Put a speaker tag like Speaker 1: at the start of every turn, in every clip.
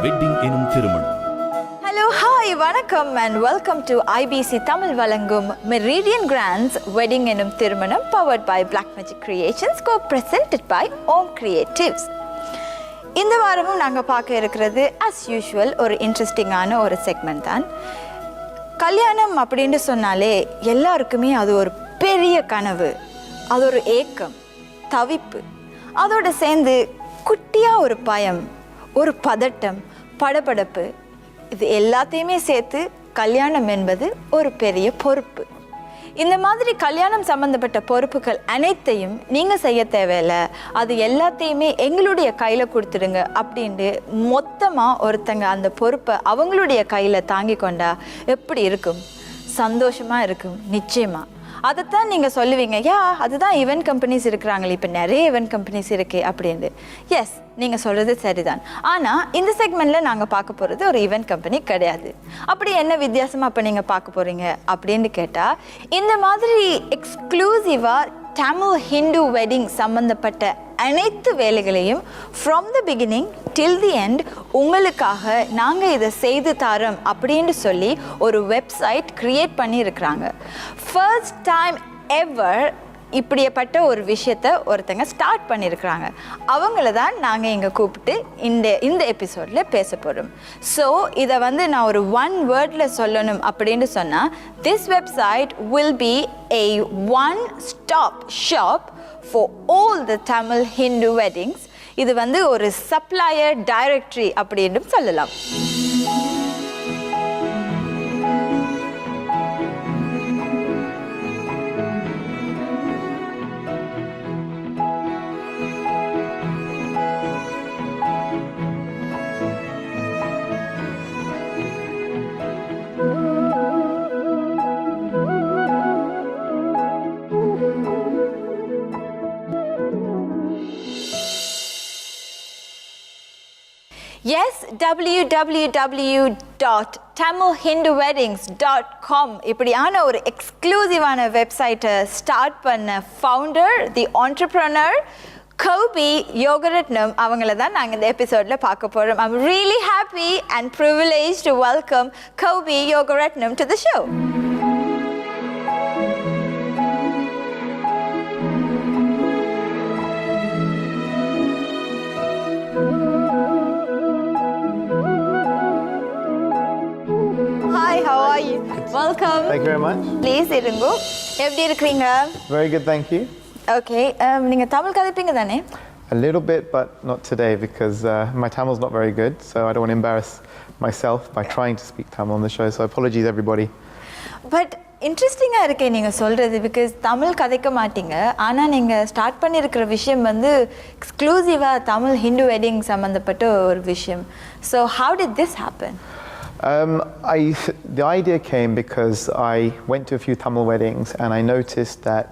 Speaker 1: Wedding எனும் திருமணம்.
Speaker 2: Hello, hi, vanakkam and welcome to IBC Tamil Valangum Meridian Grants Wedding Ennum Thirumanam powered by Black Magic Creations co-presented by Om Creatives. இந்த வாரமும் நாங்கள் பார்க்க இருக்கிறது as usual ஒரு இன்ட்ரெஸ்டிங்கான ஒரு செக்மெண்ட் தான். கல்யாணம் அப்படின்னு சொன்னாலே எல்லாருக்குமே அது ஒரு பெரிய கனவு, அது ஒரு ஏக்கம், தவிப்பு, அதோடு சேர்ந்து குட்டியாக ஒரு பயம், ஒரு பதட்டம், படபடப்பு, இது எல்லாத்தையுமே சேர்த்து கல்யாணம் என்பது ஒரு பெரிய பொறுப்பு. இந்த மாதிரி கல்யாணம் சம்மந்தப்பட்ட பொறுப்புகள் அனைத்தையும் நீங்கள் செய்ய தேவையில்லை, அது எல்லாத்தையுமே எங்களுடைய கையில் கொடுத்துடுங்க அப்படின்ட்டு மொத்தமாக ஒருத்தங்க அந்த பொறுப்பை அவங்களுடைய கையில் தாங்கி கொண்டா எப்படி இருக்கும்? சந்தோஷமாக இருக்கும் நிச்சயமாக. அதைத்தான் நீங்கள் சொல்லுவீங்க, அதுதான் ஈவெண்ட் கம்பெனிஸ் இருக்கிறாங்களே, இப்போ நிறைய ஈவெண்ட் கம்பெனிஸ் இருக்குது அப்படின்ட்டு. எஸ், நீங்கள் சொல்கிறது சரிதான். ஆனால் இந்த செக்மெண்ட்டில் நாங்கள் பார்க்க போகிறது ஒரு ஈவெண்ட் கம்பெனி கிடையாது. அப்படி என்ன வித்தியாசமாக அப்போ நீங்கள் பார்க்க போகிறீங்க அப்படின்னு கேட்டால், இந்த மாதிரி எக்ஸ்க்ளூசிவாக தமிழ் ஹிந்து வெட்டிங் சம்மந்தப்பட்ட அனைத்து வேலைகளையும் from the beginning till the end உங்களுக்காக நாங்கள் இதை செய்து தரோம் அப்படின்னு சொல்லி ஒரு வெப்சைட் க்ரியேட் பண்ணியிருக்கிறாங்க. ஃபர்ஸ்ட் டைம் எவர் இப்படிப்பட்ட ஒரு விஷயத்தை ஒருத்தங்க ஸ்டார்ட் பண்ணியிருக்கிறாங்க. அவங்கள தான் நாங்கள் இங்கே கூப்பிட்டு இந்த எபிசோடில் பேச போகிறோம். ஸோ இதை நான் ஒரு ஒன் வேர்டில் சொல்லணும் அப்படின்னு சொன்னால், this website will be a one-stop shop for all the Tamil Hindu weddings. இது ஒரு supplier directory அப்படின்னு சொல்லலாம். Yes, www.tamilhinduweddings.com இப்படியான ஒரு எக்ஸ்க்ளூசிவான வெப்சைட்டை ஸ்டார்ட் பண்ண ஃபவுண்டர், தி ஆண்டர்ப்ரனர் கோபி யோகரத்னம் அவங்கள தான் நாங்கள் இந்த எபிசோடில் பார்க்க போகிறோம். I'm really happy and privileged to welcome Kobi Yogaratnam to the show. How are you? Welcome.
Speaker 3: Thank you very much.
Speaker 2: Please irungo. எப்படி இருக்கீங்க?
Speaker 3: Very good, thank you.
Speaker 2: Okay. நீங்க தமிழ் கதைப்பீங்க தானே?
Speaker 3: A little bit, but not today because my Tamil's not very good, so I don't want to embarrass myself by trying to speak Tamil on the show. So apologies everybody.
Speaker 2: But இன்ட்ரெஸ்டிங்காக இருக்கே நீங்கள் சொல்கிறது, because Tamil கதைக்க மாட்டீங்க, ஆனால் நீங்கள் start பண்ணியிருக்கிற விஷயம் எக்ஸ்க்ளூசிவாக தமிழ் ஹிந்து வெட்டிங் சம்மந்தப்பட்ட ஒரு விஷயம். So how did this happen?
Speaker 3: The idea came because I went to a few Tamil weddings and I noticed that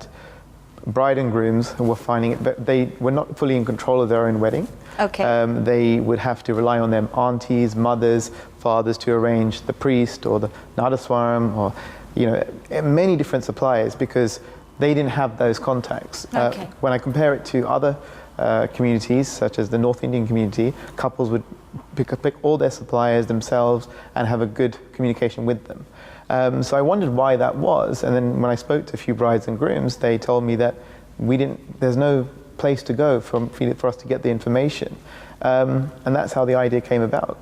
Speaker 3: bride and grooms were finding it, but they were not fully in control of their own wedding.
Speaker 2: Okay.
Speaker 3: They would have to rely on their aunties, mothers, fathers to arrange the priest or the nadaswaram or many different suppliers because they didn't have those contacts.
Speaker 2: Okay.
Speaker 3: When I compare it to other communities such as the North Indian community, couples would pick all their suppliers themselves and have a good communication with them. So I wondered why that was, and then when I spoke to a few brides and grooms, they told me that there's no place to go for us to get the information. And that's how the idea came about,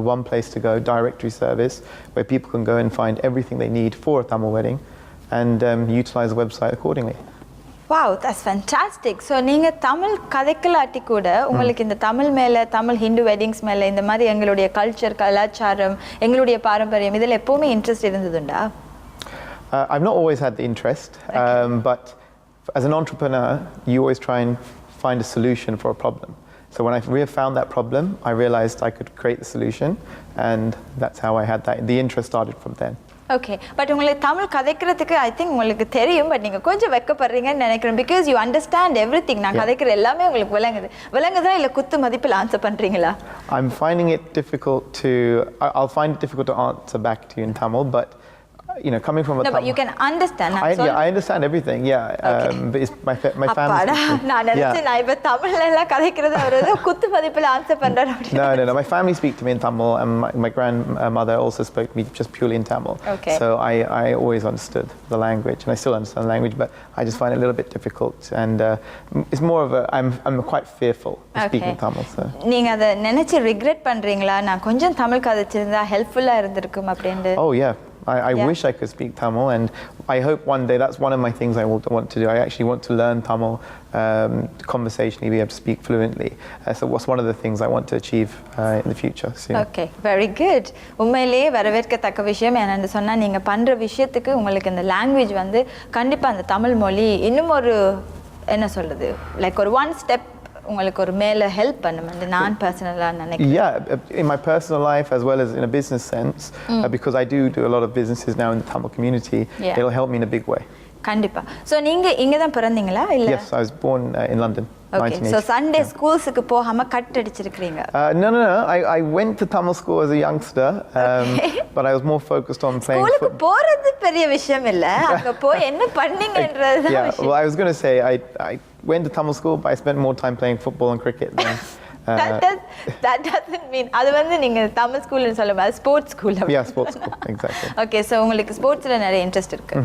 Speaker 3: a one place to go directory service where people can go and find everything they need for a Tamil wedding and utilize the website accordingly.
Speaker 2: Wow, that's fantastic. So நீங்கள் தமிழ் கதைக்கலாட்டி கூட உங்களுக்கு இந்த தமிழ் மேலே, Tamil Hindu weddings மேலே, இந்த மாதிரி எங்களுடைய culture, கலாச்சாரம், எங்களுடைய பாரம்பரியம் இதில் எப்போவுமே interest இருந்ததுண்டா?
Speaker 3: I've not always had the interest, but as an entrepreneur, you always try and find a solution for a problem. So when I found that problem, I realized I could create the solution, and that's how I had that. The interest started from then.
Speaker 2: Okay, but உங்களுக்கு Tamil கதைக்கிறதுக்கு I think உங்களுக்கு தெரியும், but நீங்கள் கொஞ்சம் வெக்கப்படுறீங்கன்னு நினைக்கிறேன், because you understand everything. நான் கதைக்கிற எல்லாமே உங்களுக்கு விளங்குதா இல்லை குத்து மதிப்பில் ஆன்சர் பண்ணுறீங்களா?
Speaker 3: I'm finding it difficult to, I'll find it difficult to answer back to you in Tamil, but coming from a
Speaker 2: No, but
Speaker 3: Tamil,
Speaker 2: you can understand.
Speaker 3: I understand everything. Yeah,
Speaker 2: Okay.
Speaker 3: but it's my family.
Speaker 2: அப்பாடா
Speaker 3: speaks to me.
Speaker 2: நான் நினைச்சேன் நான் இப்ப தமிழ்ல எல்லாம் கதைக்கிறது அவர் ஏதோ குத்து மதிப்புல ஆன்சர் பண்றாரு அப்படின்னு.
Speaker 3: No. My family speak to me in Tamil, and my grandmother also spoke to me just purely in Tamil.
Speaker 2: Okay.
Speaker 3: So I always understood the language, and I still understand the language, but I just find it a little bit difficult, and it's more of a I'm quite fearful of speaking Tamil. So.
Speaker 2: நீங்க அதை நினைச்சு regret பண்றீங்களா? நான் கொஞ்சம் தமிழ் கதைச்சிருந்தா ஹெல்ப்ஃபுல்லா இருந்திருக்கும் அப்படின்னு.
Speaker 3: Oh yeah. I wish I could speak Tamil, and I hope one day that's one of my things I want to do. I actually want to learn Tamil conversationally, be able to speak fluently. So what's one of the things I want to achieve in the future soon.
Speaker 2: Okay, very good. உண்மையிலேயே வரவேற்கத்தக்க விஷயம் என்னன்னு சொன்னா நீங்க பண்ற விஷயத்துக்கு உங்களுக்கு இந்த லாங்குவேஜ் வந்து கண்டிப்பா அந்த தமிழ் மொழி இன்னும் ஒரு என்ன சொல்றது லைக் ஒரு ஒன் ஸ்டெப் உங்களுக்கு ஒரு மேல ஹெல்ப் பண்ணும் நான் பர்சனலா நினைக்கிறேன்.
Speaker 3: Yeah, in my personal life as well as in a business sense, because I do a lot of businesses now in the Tamil community. It'll help me in a big way.
Speaker 2: கண்டிப்பா. So நீங்க இங்க தான் பிறந்தீங்களா இல்ல?
Speaker 3: Yes, I was born in London.
Speaker 2: Okay, so Sunday schools-க்கு போகாம cut அடிச்சிருக்கீங்க.
Speaker 3: No. I went to Tamil school as a youngster, but I was more focused on playing football.
Speaker 2: ஸ்கூலுக்கு போறது பெரிய விஷயம் இல்ல. அங்க போய் என்ன பண்ணீங்கன்றது தான் விஷயம்.
Speaker 3: Well, I was going to say I went to Tamil school, but I spent more time playing football and cricket than
Speaker 2: that doesn't mean அது வந்து நீங்க தமிழ் ஸ்கூல்னு சொல்லும்போது sports school.
Speaker 3: Yeah, sports school, exactly.
Speaker 2: Okay, so உங்களுக்கு ஸ்போர்ட்ஸ்ல நிறைய interest இருக்கு.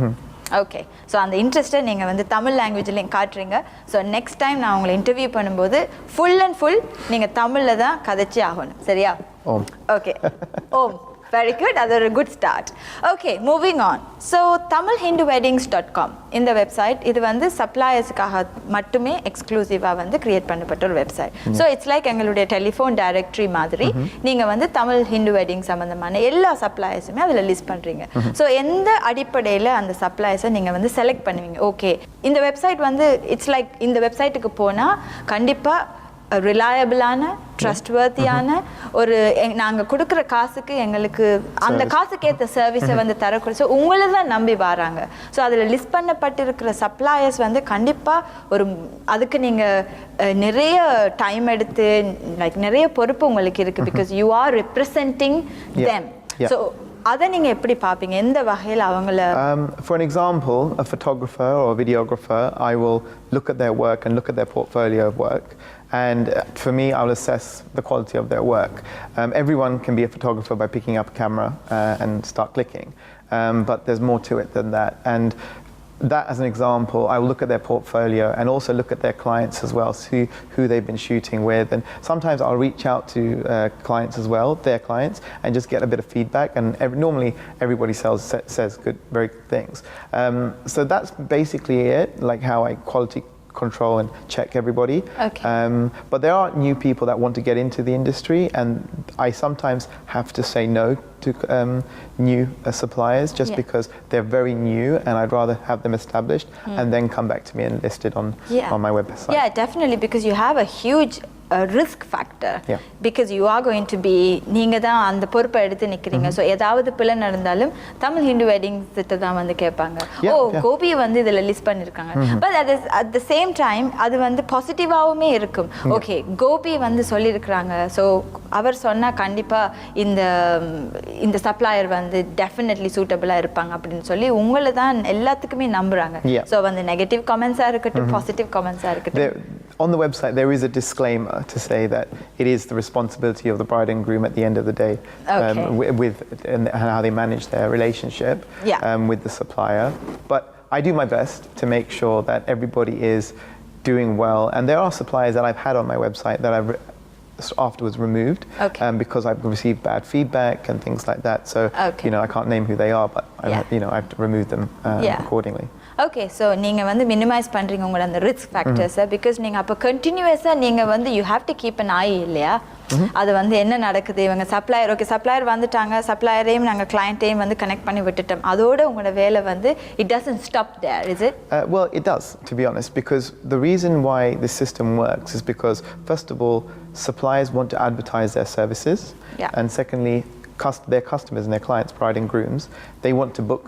Speaker 2: Okay, so அந்த இன்ட்ரெஸ்ட்டை நீங்கள் வந்து தமிழ் லாங்குவேஜ்லையும் காட்டுறீங்க. ஸோ நெக்ஸ்ட் டைம் நான் உங்களை இன்டர்வியூ பண்ணும்போது ஃபுல் அண்ட் ஃபுல் நீங்கள் தமிழில் தான் கதைச்சி ஆகணும், சரியா? ஓகே. வெரி குட், அது ஒரு good start. Okay, moving on. So tamilhinduweddings.com இந்த வெப்சைட் இது வந்து சப்ளையர்ஸுக்காக மட்டுமே எக்ஸ்க்ளூசிவாக வந்து கிரியேட் பண்ணப்பட்ட ஒரு வெப்சைட். ஸோ இட்ஸ் லைக் எங்களுடைய டெலிஃபோன் டைரக்டரி மாதிரி நீங்கள் வந்து தமிழ் ஹிந்து வெட்டிங் சம்மந்தமான எல்லா சப்ளையர்ஸுமே அதில் லிஸ்ட் பண்ணுறீங்க. ஸோ எந்த அடிப்படையில் அந்த சப்ளையர்ஸை நீங்கள் வந்து செலக்ட் பண்ணுவீங்க? ஓகே, இந்த வெப்சைட் வந்து இட்ஸ் லைக் இந்த வெப்சைட்டுக்கு போனால் கண்டிப்பாக ரிலையபிளான ட்ரஸ்ட்வர்த்தியான ஒரு நாங்கள் கொடுக்குற காசுக்கு எங்களுக்கு அந்த காசுக்கு ஏற்ற சர்வீஸை வந்து தரக்கூடிய ஸோ உங்களை தான் நம்பி வராங்க. ஸோ அதில் லிஸ்ட் பண்ணப்பட்டிருக்கிற சப்ளையர்ஸ் வந்து கண்டிப்பாக ஒரு அதுக்கு நீங்கள் நிறைய டைம் எடுத்து லைக் நிறைய பொறுப்பு உங்களுக்கு இருக்குது. Because you are representing them. So அதை நீங்கள் எப்படி பார்ப்பீங்க? எந்த வகையில் அவங்கள
Speaker 3: For an example, a photographer or a videographer, I will look at their work and look at their portfolio of work. And for me, I'll assess the quality of their work. Everyone can be a photographer by picking up a camera and start clicking, but there's more to it than that. And that as an example, I will look at their portfolio and also look at their clients as well, see who they've been shooting with. And sometimes I'll reach out to clients as well, their clients, and just get a bit of feedback. And normally everybody says very good things. So that's basically it, like how I quality control and check everybody.
Speaker 2: Okay.
Speaker 3: But there are new people that want to get into the industry, and I sometimes have to say no to new suppliers just because they're very new, and I'd rather have them established and then come back to me and list it on my website.
Speaker 2: Yeah, definitely, because you have a huge risk factor. Because you are going to be நீங்க தான் அந்த பொறுப்பை எடுத்து நிக்கிறீங்க. So ஏதாவது பிள்ளை நடந்தாலும் Tamil Hindu weddings தான் வந்து கேட்பாங்க. கோபி வந்து இதில் லிஸ்ட் பண்ணியிருக்காங்க. But at the same time அது வந்து பாசிட்டிவாகவுமே இருக்கும். ஓகே, கோபி வந்து சொல்லியிருக்கிறாங்க, ஸோ அவர் சொன்னால் கண்டிப்பாக இந்த சப்ளையர் வந்து டெஃபினெட்லி சூட்டபிளாக இருப்பாங்க அப்படின்னு சொல்லி உங்களை தான் எல்லாத்துக்குமே நம்புறாங்க. ஸோ வந்து நெகட்டிவ் கமெண்ட்ஸாக இருக்கட்டும், பாசிட்டிவ் கமெண்ட்ஸாக இருக்கட்டும்.
Speaker 3: On the website, there is a disclaimer to say that it is the responsibility of the bride and groom at the end of the day with and how they manage their relationship with the supplier. But I do my best to make sure that everybody is doing well. And there are suppliers that I've had on my website that I've afterwards removed because I've received bad feedback and things like that. So I can't name who they are, but I have to remove them accordingly.
Speaker 2: Okay, so நீங்கள் வந்து minimise பண்ணுறீங்க உங்களோட அந்த risk ஃபேக்டர்ஸை. Because நீங்கள் அப்போ கண்டினியூஸாக நீங்கள் வந்து you have to keep an ஐ இல்லையா? அது வந்து என்ன நடக்குது, இவங்க சப்ளையர் வந்துட்டாங்க, சப்ளையரையும் நாங்கள் கிளையண்ட்டையும் வந்து கனெக்ட் பண்ணி விட்டுட்டோம், அதோட உங்களோட வேலை வந்து it doesn't stop there, is it?
Speaker 3: Well, it does, to be honest, because the reason why this system works is because, first of all, suppliers want to advertise their services, and secondly, their customers and their clients, bride and grooms, they want to book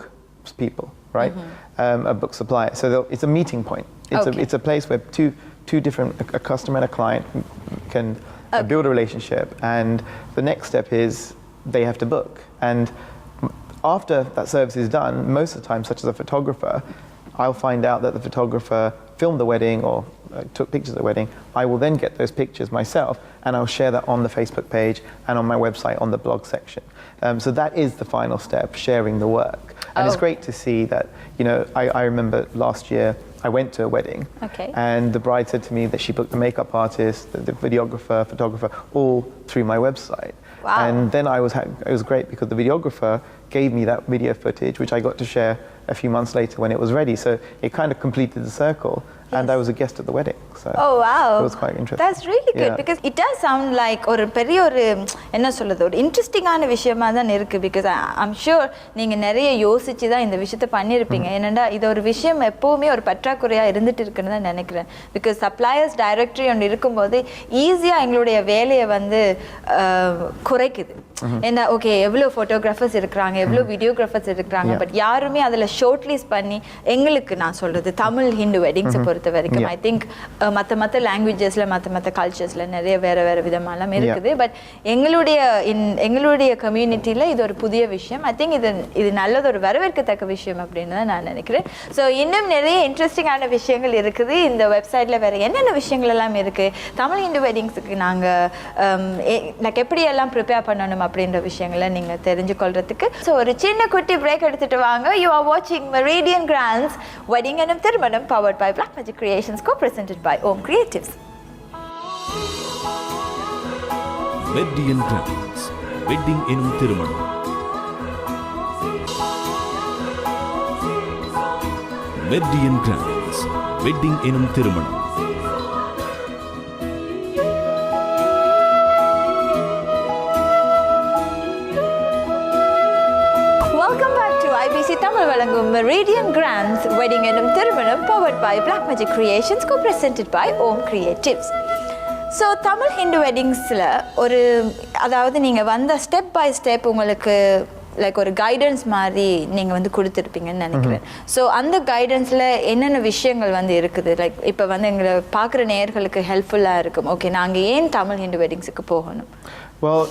Speaker 3: people, right? A book supplier. So it's a meeting point. It's a place where two different, a customer and a client can build a relationship, and the next step is they have to book. And after that service is done, most of the time, such as a photographer, I'll find out that the photographer filmed the wedding or took pictures of the wedding. I will then get those pictures myself and I'll share that on the Facebook page and on my website on the blog section. So that is the final step, sharing the work. And it's great to see that, you know, I remember last year I went to a wedding and the bride said to me that she booked the makeup artist, the videographer, photographer, all through my website.
Speaker 2: Wow.
Speaker 3: And then it was great because the videographer gave me that video footage, which I got to share a few months later when it was ready. So it kind of completed the circle. And I was a guest at the wedding. So
Speaker 2: oh wow.
Speaker 3: It was quite interesting.
Speaker 2: That's really good because it does sound like ஒரு பெரிய ஒரு என்ன சொல்றது ஒரு இன்ட்ரெஸ்டிங்கான விஷயமா தான் இருக்கு because I'm sure நீங்க நிறைய யோசிச்சு தான் இந்த விஷயத்தை பண்ணிருப்பீங்க. ஏன்னா இது ஒரு விஷயம் எப்பவுமே ஒரு பற்றாக்குறையா இருந்துட்டு இருக்குன்னு தான் நினைக்கிறேன். because suppliers directory ஒன்று இருக்கும்போது ஈஸியா எங்களுடைய வேலையை வந்து குறைக்குது. ஏன்னா ஓகே எவ்வளவு போட்டோகிராஃபர்ஸ் இருக்கிறாங்க எவ்வளவு வீடியோகிராஃபர்ஸ் இருக்கிறாங்க பட் யாருமே அதில் ஷார்ட் லிஸ்ட் பண்ணி எங்களுக்கு நான் சொல்றது தமிழ் ஹிந்து வெட்டிங்ஸை பொறுத்த வரைக்கும் ஐ திங்க் மற்ற லாங்குவேஜஸ்ல மற்ற கல்ச்சர்ஸ்ல நிறைய வேற விதமாலாம் இருக்குது பட் எங்களுடைய கம்யூனிட்டியில இது ஒரு புதிய விஷயம் ஐ திங்க் இது நல்லது ஒரு வரவேற்கத்தக்க விஷயம் அப்படின்னு தான் நான் நினைக்கிறேன் ஸோ இன்னும் நிறைய இன்ட்ரெஸ்டிங்கான விஷயங்கள் இருக்குது இந்த வெப்சைட்ல வேற என்னென்ன விஷயங்கள் எல்லாம் இருக்கு தமிழ் ஹிந்து வெட்டிங்ஸுக்கு நாங்கள் எப்படி எல்லாம் ப்ரிப்பேர் பண்ணணும் அப்படின்ற விஷயங்களை நீங்க தெரிஞ்சு கொள்றதுக்கு ஸோ ஒரு சின்ன குட்டி பிரேக் எடுத்துட்டு வாங்க யூ ஆர் வாட்சிங் Meridian Grants Wedding Ennum Thirumanam powered by Black Magic Creations co-presented by Om Creatives.
Speaker 1: Meridian Grants Wedding Ennum Thirumanam. Meridian Grants Wedding Ennum Thirumanam.
Speaker 2: Welcome back to IBC Tamil Valangum Meridian Grants Wedding Ennum Thirumanam powered by Black Magic Creations co-presented by Om Creatives. So Tamil Hindu வெட்டிங்ஸில் ஒரு அதாவது நீங்கள் வந்த step by step உங்களுக்கு like ஒரு guidance மாதிரி நீங்கள் வந்து கொடுத்துருப்பீங்கன்னு நினைக்கிறேன் ஸோ அந்த கைடன்ஸில் என்னென்ன விஷயங்கள் வந்து இருக்குது லைக் இப்போ வந்து எங்களை பார்க்குற நேயர்களுக்கு ஹெல்ப்ஃபுல்லாக இருக்கும் ஓகே நாங்கள் ஏன் தமிழ் ஹிந்து வெட்டிங்ஸுக்கு போகணும்
Speaker 3: Well,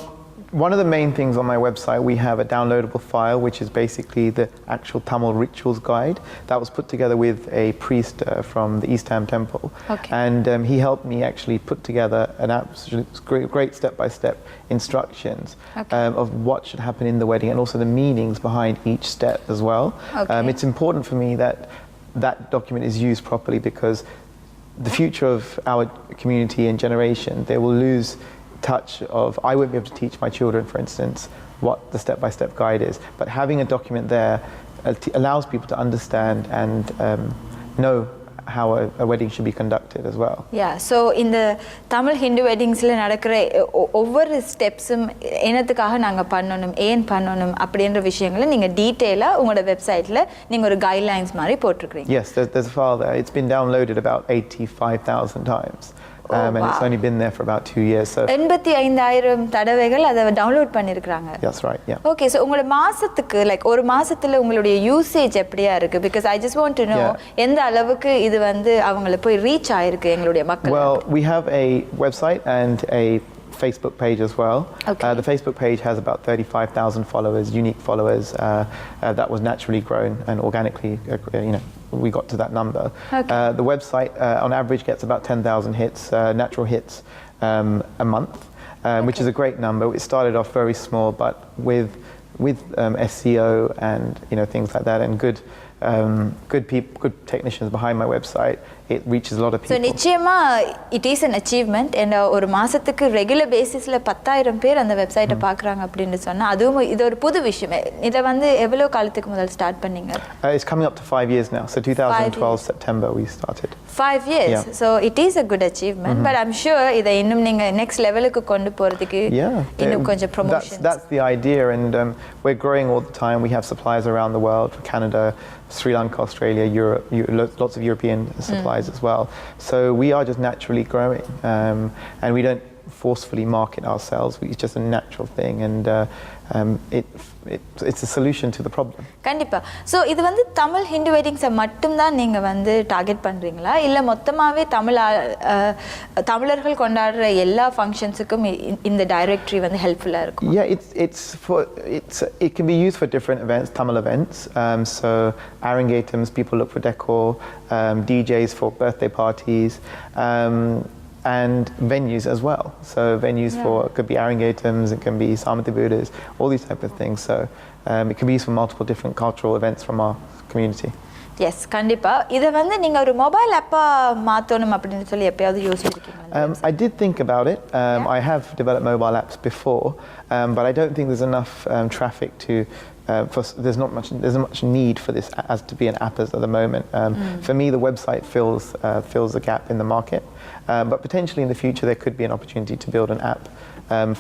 Speaker 3: one of the main things on my website, we have a downloadable file which is basically the actual Tamil rituals guide that was put together with a priest from the East Ham Temple.
Speaker 2: Okay.
Speaker 3: And he helped me actually put together an absolute great step-by-step instructions of what should happen in the wedding and also the meanings behind each step as well.
Speaker 2: Okay.
Speaker 3: It's important for me that that document is used properly because the future of our community and generation, they will lose touch of, I won't be able to teach my children, for instance, what the step-by-step guide is. But having a document there allows people to understand and know how a wedding should be conducted as well.
Speaker 2: Yeah, so இந்த தமிழ் ஹிந்து வெட்டிங்ஸில் நடக்கிற ஒவ்வொரு ஸ்டெப்ஸும் என்னத்துக்காக நாங்கள் பண்ணணும் ஏன் பண்ணணும் அப்படின்ற விஷயங்களை நீங்கள் டீட்டெயிலாக உங்களோட வெப்சைட்டில் நீங்கள் ஒரு கைட்லைன்ஸ் மாதிரி போட்டிருக்கிறீங்க.
Speaker 3: Yes, there's a file there. It's been downloaded about 85,000 times. And it's only been there for about 2 years. So
Speaker 2: 85,000 தடவைகள் அதை டவுன்லோட் பண்ணியிருக்கிறாங்க.
Speaker 3: That's right, yeah.
Speaker 2: Okay so உங்களோட மாசத்துக்கு லைக் ஒரு மாசத்துல உங்களுடைய யூசேஜ் எப்படியா இருக்கு because I just want to know எந்த அளவுக்கு இது வந்து அவங்கள போய் ரீச் ஆயிருக்கு எங்களுடைய மக்கள்.
Speaker 3: Well, we have a website and a Facebook page as well.
Speaker 2: Okay.
Speaker 3: The Facebook page has about 35,000 followers, unique followers. That was naturally grown and organically, we got to that number.
Speaker 2: Okay.
Speaker 3: The website on average gets about 10,000 hits, natural hits a month, which is a great number. It started off very small, but with SEO and things like that and good technicians behind my website, it reaches a lot of people.
Speaker 2: So நிச்சயமா it is an achievement and ஒரு மாசத்துக்கு regular பேசிஸ்ல 10,000 பேர் அந்த வெப்சைட்டை பார்க்கறாங்க அப்படின்னு சொன்னா அதுவும் இது ஒரு புது விஷயம். இத வந்து எவ்வளவு காலத்துக்கு முதல்ல ஸ்டார்ட் பண்ணீங்க?
Speaker 3: It's coming up to 5 years now. So 2012 September we started.
Speaker 2: 5 years. Yeah. So it is a good achievement, but I'm sure இத இன்னும் நீங்க next levelக்கு கொண்டு போறதுக்கு இன்னும் கொஞ்சம் promotions.
Speaker 3: That's the idea and we're growing all the time. We have suppliers around the world, Canada, Sri Lanka, Australia, Europe, lots of European suppliers as well. So we are just naturally growing and we don't forcefully market ourselves. It's just a natural thing, and it's a solution to the problem.
Speaker 2: கண்டிப்பா. So இது வந்து தமிழ் ஹிந்து வெட்டிங்ஸை மட்டும்தான் நீங்கள் வந்து target பண்ணுறீங்களா, இல்லை மொத்தமாகவே தமிழர்கள் கொண்டாடுற எல்லா ஃபங்க்ஷன்ஸுக்கும் இந்த டைரக்டரி வந்து ஹெல்ப்ஃபுல்லாக இருக்கும்?
Speaker 3: Yeah, it can be used for different events, Tamil events. So Arangatams, people look for decor, DJs for birthday parties, and venues as well. So venues for, it could be Arangatams, it can be Samati Buddhas, all these type of things. So it can be used for multiple different cultural events from our community.
Speaker 2: Yes கண்டிப்பாக. இதை வந்து நீங்கள் ஒரு mobile ஆப்பாக மாற்றணும் அப்படின்னு சொல்லி எப்பயாவது யோசிச்சிருக்கீங்களா?
Speaker 3: I did think about it. I have developed mobile apps before, but I don't think there's enough traffic to there's not much need for this as to be an app as at the moment. For me, the website fills the gap in the market, but potentially in the future there could be an opportunity to build an app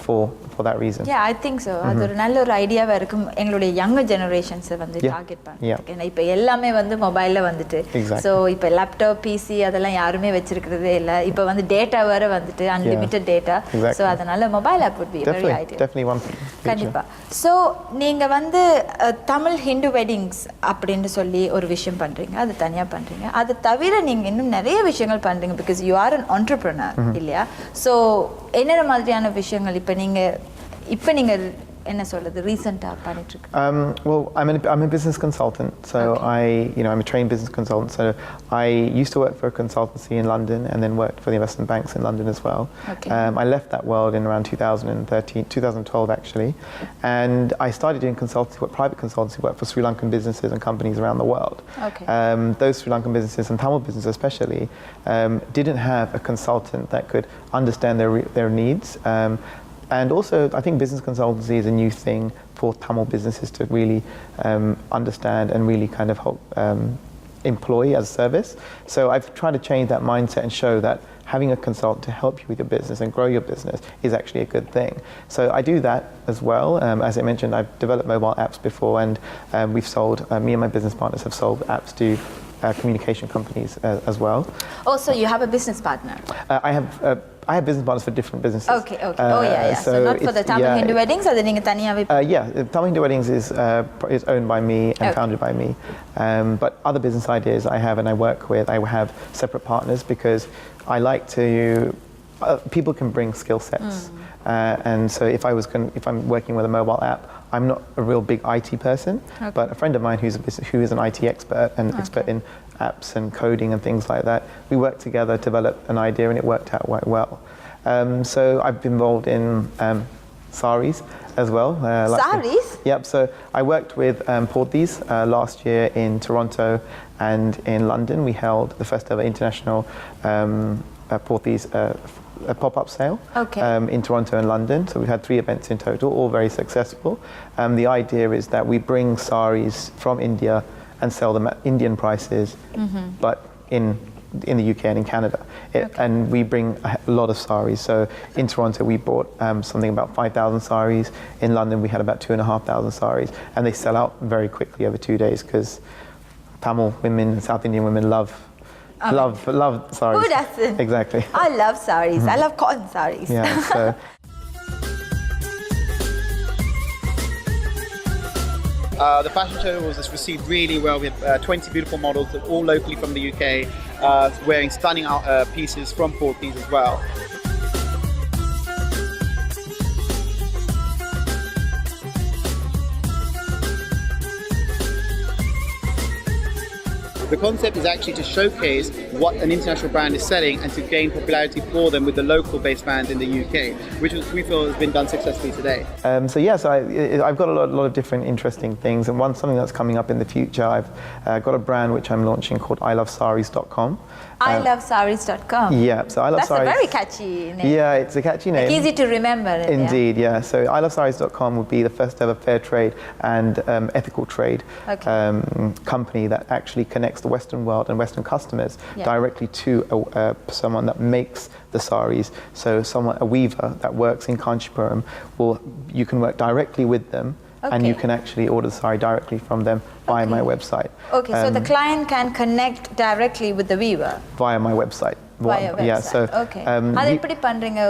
Speaker 3: for that reason.
Speaker 2: Yeah, I think so. அது ஒரு நல்ல ஒரு ஐடியாவாக இருக்கும் எங்களுடைய younger ஜெனரேஷன்ஸை வந்து target பண்ணுறதுக்கு. ஏன்னா இப்போ எல்லாமே வந்து மொபைலில் வந்துட்டு, ஸோ இப்போ லேப்டாப் பிசி அதெல்லாம் யாருமே வச்சிருக்கிறதே இல்லை. இப்போ வந்து டேட்டா வேறு வந்துட்டு அன்லிமிட்டட் டேட்டா. ஸோ அதனால mobile app would be very ideal.
Speaker 3: Definitely one thing.
Speaker 2: கண்டிப்பாக. ஸோ நீங்கள் வந்து தமிழ் ஹிந்து வெட்டிங்ஸ் அப்படின்னு சொல்லி ஒரு விஷயம் பண்ணுறீங்க, அது தனியாக பண்ணுறீங்க. அது தவிர நீங்கள் இன்னும் நிறைய விஷயங்கள் பண்ணுறீங்க, because you are an entrepreneur இல்லையா? ஸோ என்னென்ன மாதிரியான விஷயங்கள் இப்போ நீங்கள் என்ன சொல்றது ரீசெண்டா பண்ணிட்டு இருக்கீங்க?
Speaker 3: Well, I'm a business consultant, so I'm a trained business consultant. So I used to work for a consultancy in London and then worked for the investment banks in London as well. I left that world in around 2012 actually, and I started doing private consultancy work for Sri Lankan businesses and companies around the world. Those Sri Lankan businesses and Tamil businesses especially didn't have a consultant that could understand their needs. And also, I think business consultancy is a new thing for Tamil businesses to really understand and really kind of help employ as a service. So I've tried to change that mindset and show that having a consultant to help you with your business and grow your business is actually a good thing. So I do that as well. As I mentioned, I've developed mobile apps before, and we've sold, me and my business partners have sold apps to communication companies as well.
Speaker 2: Oh, so you have a business partner?
Speaker 3: I have business partners for different businesses.
Speaker 2: Okay. So not for the Tamil Hindu weddings, or the Taniyavi?
Speaker 3: Tamil Hindu weddings is owned by me and founded by me. But other business ideas I have and I work with, I have separate partners because I like to. People can bring skill sets, and so if I'm working with a mobile app, I'm not a real big IT person, but a friend of mine who is an IT expert and expert in apps and coding and things like that, we worked together, developed an idea, and it worked out quite well. So I've been involved in saris as well.
Speaker 2: Saris?
Speaker 3: Yep. So I worked with Porties last year in Toronto and in London. We held the first ever international Porties a pop-up sale in Toronto and London. So we've had 3 events in total, all very successful. The idea is that we bring saris from India and sell them at Indian prices, but in the UK and in Canada. And we bring a lot of saris. So in Toronto we bought something about 5,000 saris. In London we had about 2,500 saris, and they sell out very quickly over 2 days because Tamil women and South Indian women love saris.
Speaker 2: Who doesn't?
Speaker 3: Exactly.
Speaker 2: I love saris. I love cotton saris.
Speaker 3: Yeah. So.
Speaker 4: The fashion show was received really well. We have 20 beautiful models, all locally from the UK, wearing stunning pieces from Porties as well. The concept is actually to showcase what an international brand is selling and to gain popularity for them with the local-based brands in the UK, which we feel has been done successfully today.
Speaker 3: I've got a lot of different interesting things, and something that's coming up in the future. I've got a brand which I'm launching called ilovesaris.com.
Speaker 2: ilovesaris.com.
Speaker 3: Yeah, so I Love
Speaker 2: Saris. That's a very catchy name.
Speaker 3: Yeah, it's a catchy name.
Speaker 2: Like easy to remember.
Speaker 3: Indeed, yeah. So ilovesaris.com would be the first ever fair trade and ethical trade company that actually connects the Western world and Western customers directly to someone that makes the saris. So a weaver that works in Kanchipuram, you can work directly with them, and you can actually order the sari directly from them via my website.
Speaker 2: Okay, so the client can connect directly with the weaver?
Speaker 3: Via my website.
Speaker 2: via website.
Speaker 3: Yeah, so
Speaker 2: okay. அது எப்படி பண்றீங்க?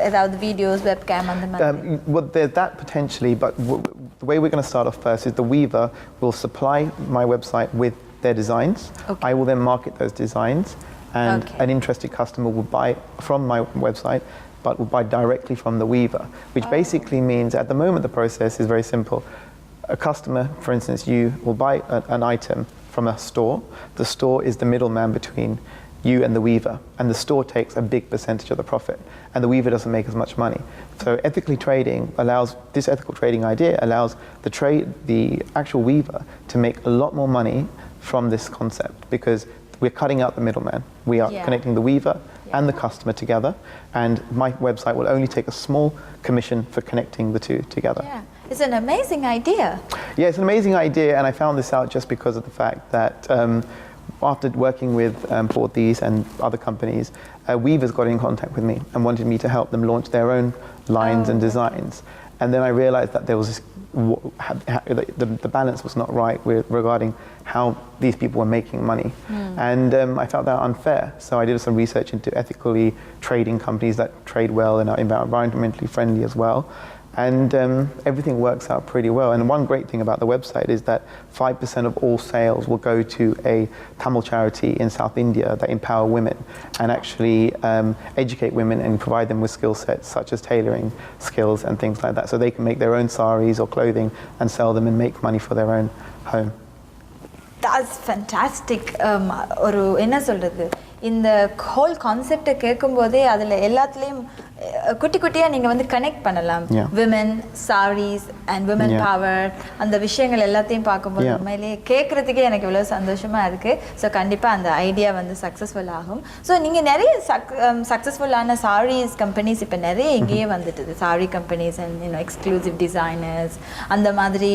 Speaker 2: ஏதாவது videos, webcam அந்த மாதிரி?
Speaker 3: Well, there's that potentially, but the way we're going to start off first is the weaver will supply my website with their designs.
Speaker 2: Okay.
Speaker 3: I will then market those designs, and an interested customer will buy from my website, but will buy directly from the weaver, which basically means at the moment the process is very simple. A customer, for instance, you will buy an item from a store. The store is the middleman between you and the weaver, and the store takes a big percentage of the profit, and the weaver doesn't make as much money. So this ethical trading idea allows the actual weaver to make a lot more money from this concept, because we're cutting out the middleman. We are connecting the weaver and the customer together, and my website will only take a small commission for connecting the two together.
Speaker 2: Yeah, it's an amazing idea.
Speaker 3: Yeah, it's an amazing idea, and I found this out just because of the fact that after working with Porthes and other companies, weavers got in contact with me and wanted me to help them launch their own lines and designs. And then I realized that there was this, the balance was not right regarding how these people were making money. And I felt that unfair. So I did some research into ethically trading companies that trade well and are environmentally friendly as well. And everything works out pretty well. And one great thing about the website is that 5% of all sales will go to a Tamil charity in South India that empower women and actually educate women and provide them with skill sets such as tailoring skills and things like that, so they can make their own saris or clothing and sell them and make money for their own home.
Speaker 2: That's fantastic. ஒரு என்ன சொல்றது, இந்த whole கான்செப்டை கேட்கும்போதே அதில் எல்லாத்துலேயும் குட்டி குட்டியாக நீங்கள் வந்து கனெக்ட் பண்ணலாம். Women saris and women power, அந்த விஷயங்கள் எல்லாத்தையும் பார்க்கும்போது உண்மையிலேயே கேட்குறதுக்கே எனக்கு இவ்வளோ சந்தோஷமாக இருக்குது. ஸோ கண்டிப்பாக அந்த ஐடியா வந்து சக்ஸஸ்ஃபுல் ஆகும். ஸோ நீங்கள் நிறைய சக்ஸஸ்ஃபுல்லான சாரீஸ் கம்பெனிஸ் இப்போ நிறைய இங்கேயே வந்துட்டுது. Sari companies and exclusive designers அந்த மாதிரி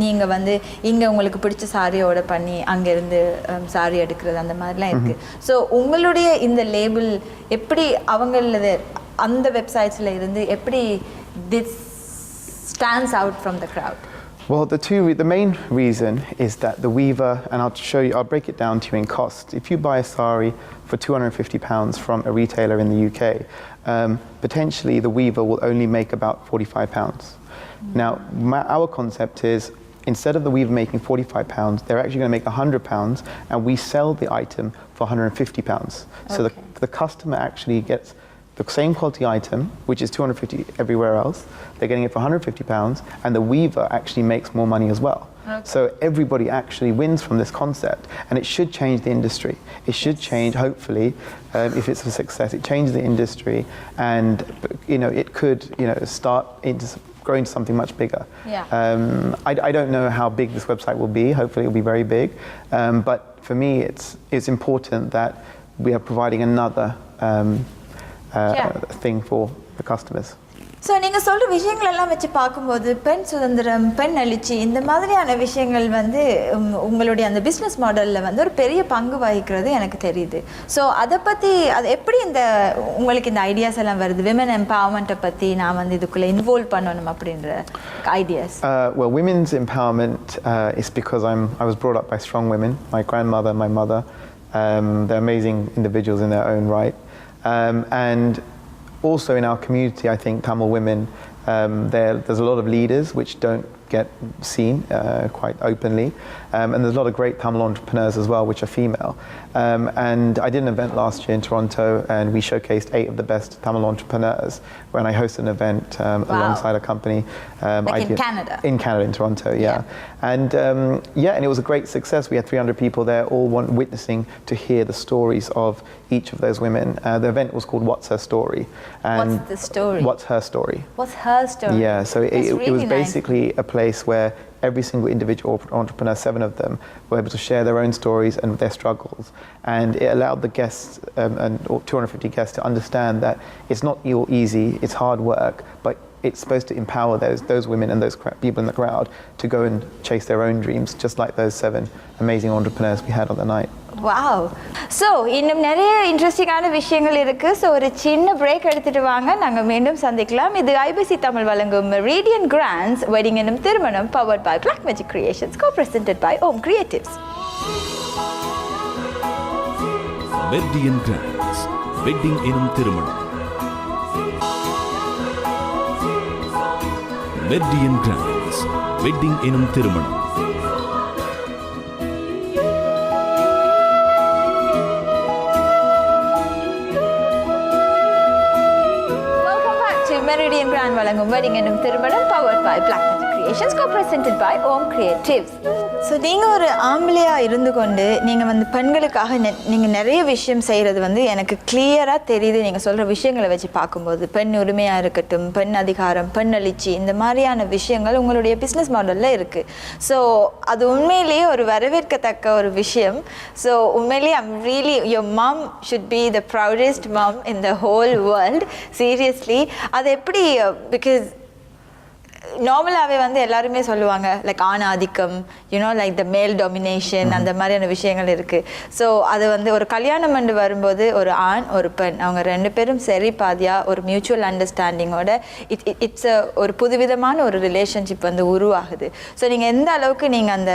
Speaker 2: நீங்கள் வந்து இங்கே உங்களுக்கு பிடிச்ச சாரியோட பண்ணி அங்கேருந்து சாரி எடுக்கிறது அந்த மாதிரிலாம் இருக்குது. ஸோ உங்களுடைய இந்த லேபிள் எப்படி அவங்களது அந்த வெப்சைட்ஸில் இருந்து எப்படி this stands out from the crowd?
Speaker 3: Well, the main reason is that the weaver, and I'll break it down to you in cost. If you buy a sari for £250 from a retailer in the UK, potentially the weaver will only make about £45. Now, our concept is, instead of the weaver making £45, they're actually going to make £100, and we sell the item for £150. So the customer actually gets the same quality item, which is £250 everywhere else. They're getting it for £150, and the weaver actually makes more money as well. So everybody actually wins from this concept, and it should change the industry. It should change, hopefully, if it's a success, it changes the industry, and it could start grow into something much bigger. I don't know how big this website will be. Hopefully it will be very big, but for me it's important that we are providing another thing for the customers.
Speaker 2: So நீங்கள் சொல்கிற விஷயங்கள் எல்லாம் வச்சு பார்க்கும்போது பெண் சுதந்திரம், பெண் எழுச்சி, இந்த மாதிரியான விஷயங்கள் வந்து உங்களுடைய அந்த பிஸ்னஸ் மாடலில் வந்து ஒரு பெரிய பங்கு வகிக்கிறது எனக்கு தெரியுது. ஸோ அதை பற்றி அது எப்படி உங்களுக்கு இந்த ஐடியாஸ் எல்லாம் வருது? விமன் எம்பவர்மெண்ட்டை பற்றி நான் வந்து இதுக்குள்ளே இன்வால்வ் பண்ணணும் அப்படின்ற ideas.
Speaker 3: Well, women's empowerment is because I was brought up by strong women. My grandmother, my mother, they're amazing individuals in their own right. And also in our community, I think Tamil women, there's a lot of leaders which don't get seen quite openly, and there's a lot of great Tamil entrepreneurs as well which are female. And I did an event last year in Toronto, and we showcased 8 of the best Tamil entrepreneurs when I hosted an event alongside a company.
Speaker 2: In Canada?
Speaker 3: In Canada, in Toronto, And and it was a great success. We had 300 people there, all witnessing to hear the stories of each of those women. The event was called What's Her Story?
Speaker 2: And what's the story?
Speaker 3: What's her story?
Speaker 2: What's her story?
Speaker 3: Yeah, so it was
Speaker 2: really
Speaker 3: basically a place where every single individual entrepreneur, 7 of them, were able to share their own stories and their struggles. And it allowed the guests, and 250 guests, to understand that it's not all easy, it's hard work, but it's supposed to empower those women and those people in the crowd to go and chase their own dreams, just like those 7 amazing entrepreneurs we had on the night.
Speaker 2: Wow. So இன்னும் நிறைய இன்ட்ரெஸ்டிங்கான விஷயங்கள் இருக்குது. So ஒரு சின்ன break எடுத்துகிட்டு வாங்க, நாங்கள் மீண்டும் சந்திக்கலாம். இது IBC தமிழ் வழங்கும் Meridian Grants வெட்டிங் என்னும் திருமணம், powered by Black Magic Creations, co-presented by Om Creatives.
Speaker 1: Meridian Grants wedding எனும் திருமணம். மெர்டியன் கிராண்ட்ஸ் வெட்டிங் எனும் திருமணம்.
Speaker 2: Meridian Grand வழங்கும் வெட்டிங் எனும் திருமணம் powered by Black Magic Creations, co-presented by Om Creatives. So நீங்கள் ஒரு ஆம்பளையாக இருந்து கொண்டு நீங்கள் வந்து பெண்களுக்காக நீங்கள் நிறைய விஷயம் செய்கிறது வந்து எனக்கு கிளியராக தெரியுது. நீங்கள் சொல்கிற விஷயங்களை வச்சு பார்க்கும்போது பெண் உரிமையாக இருக்கட்டும், பெண் அதிகாரம், பெண் எழுச்சி, இந்த மாதிரியான விஷயங்கள் உங்களுடைய பிஸ்னஸ் மாடலில் இருக்குது. ஸோ அது உண்மையிலேயே ஒரு வரவேற்கத்தக்க ஒரு விஷயம். ஸோ உண்மையிலேயே I'm really your mom should be the proudest mom in the whole world. Seriously அது எப்படி, பிகாஸ் நார்மலாகவே வந்து எல்லாருமே சொல்லுவாங்க லைக் ஆண் ஆதிக்கம், யூனோ லைக் த மேல் டாமினேஷன், அந்த மாதிரியான விஷயங்கள் இருக்குது. ஸோ அது வந்து ஒரு கல்யாணம் பண்ணி வரும்போது ஒரு ஆண் ஒரு பெண் அவங்க ரெண்டு பேரும் சரி பாதியாக ஒரு மியூச்சுவல் அண்டர்ஸ்டாண்டிங்கோட இட்ஸ் ஒரு புதுவிதமான ஒரு ரிலேஷன்ஷிப் வந்து உருவாகுது. ஸோ நீங்கள் எந்த அளவுக்கு நீங்கள் அந்த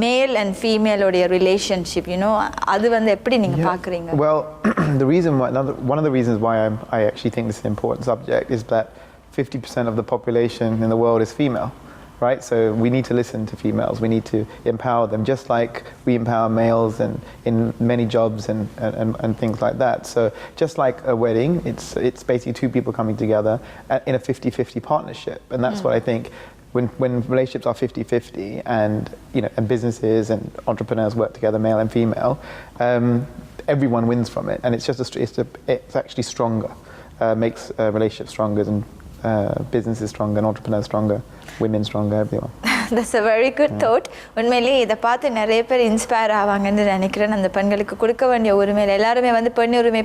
Speaker 2: மேல் அண்ட் ஃபீமேலோடைய ரிலேஷன்ஷிப் யூனோ அது வந்து எப்படி நீங்கள் பார்க்குறீங்க?
Speaker 3: Well, one of the reasons why I actually think this is an important subject is that 50% of the population in the world is female, right? So we need to listen to females. We need to empower them, just like we empower males and in many jobs and things like that. So just like a wedding, it's basically two people coming together in a 50-50 partnership, and that's what I think. When relationships are 50-50 and and businesses and entrepreneurs work together, male and female, everyone wins from it, and it's actually stronger, makes relationships stronger and businesses stronger and entrepreneurs stronger, women stronger, everyone.
Speaker 2: That's a very good thought. உண்மையிலேயே இதை பார்த்து நிறைய பேர் inspire ஆவாங்கன்னு நினைக்கிறேன். அந்த பெண்களுக்கு கொடுக்க வேண்டிய உரிமையில் எல்லாருமே வந்து பெண் உரிமை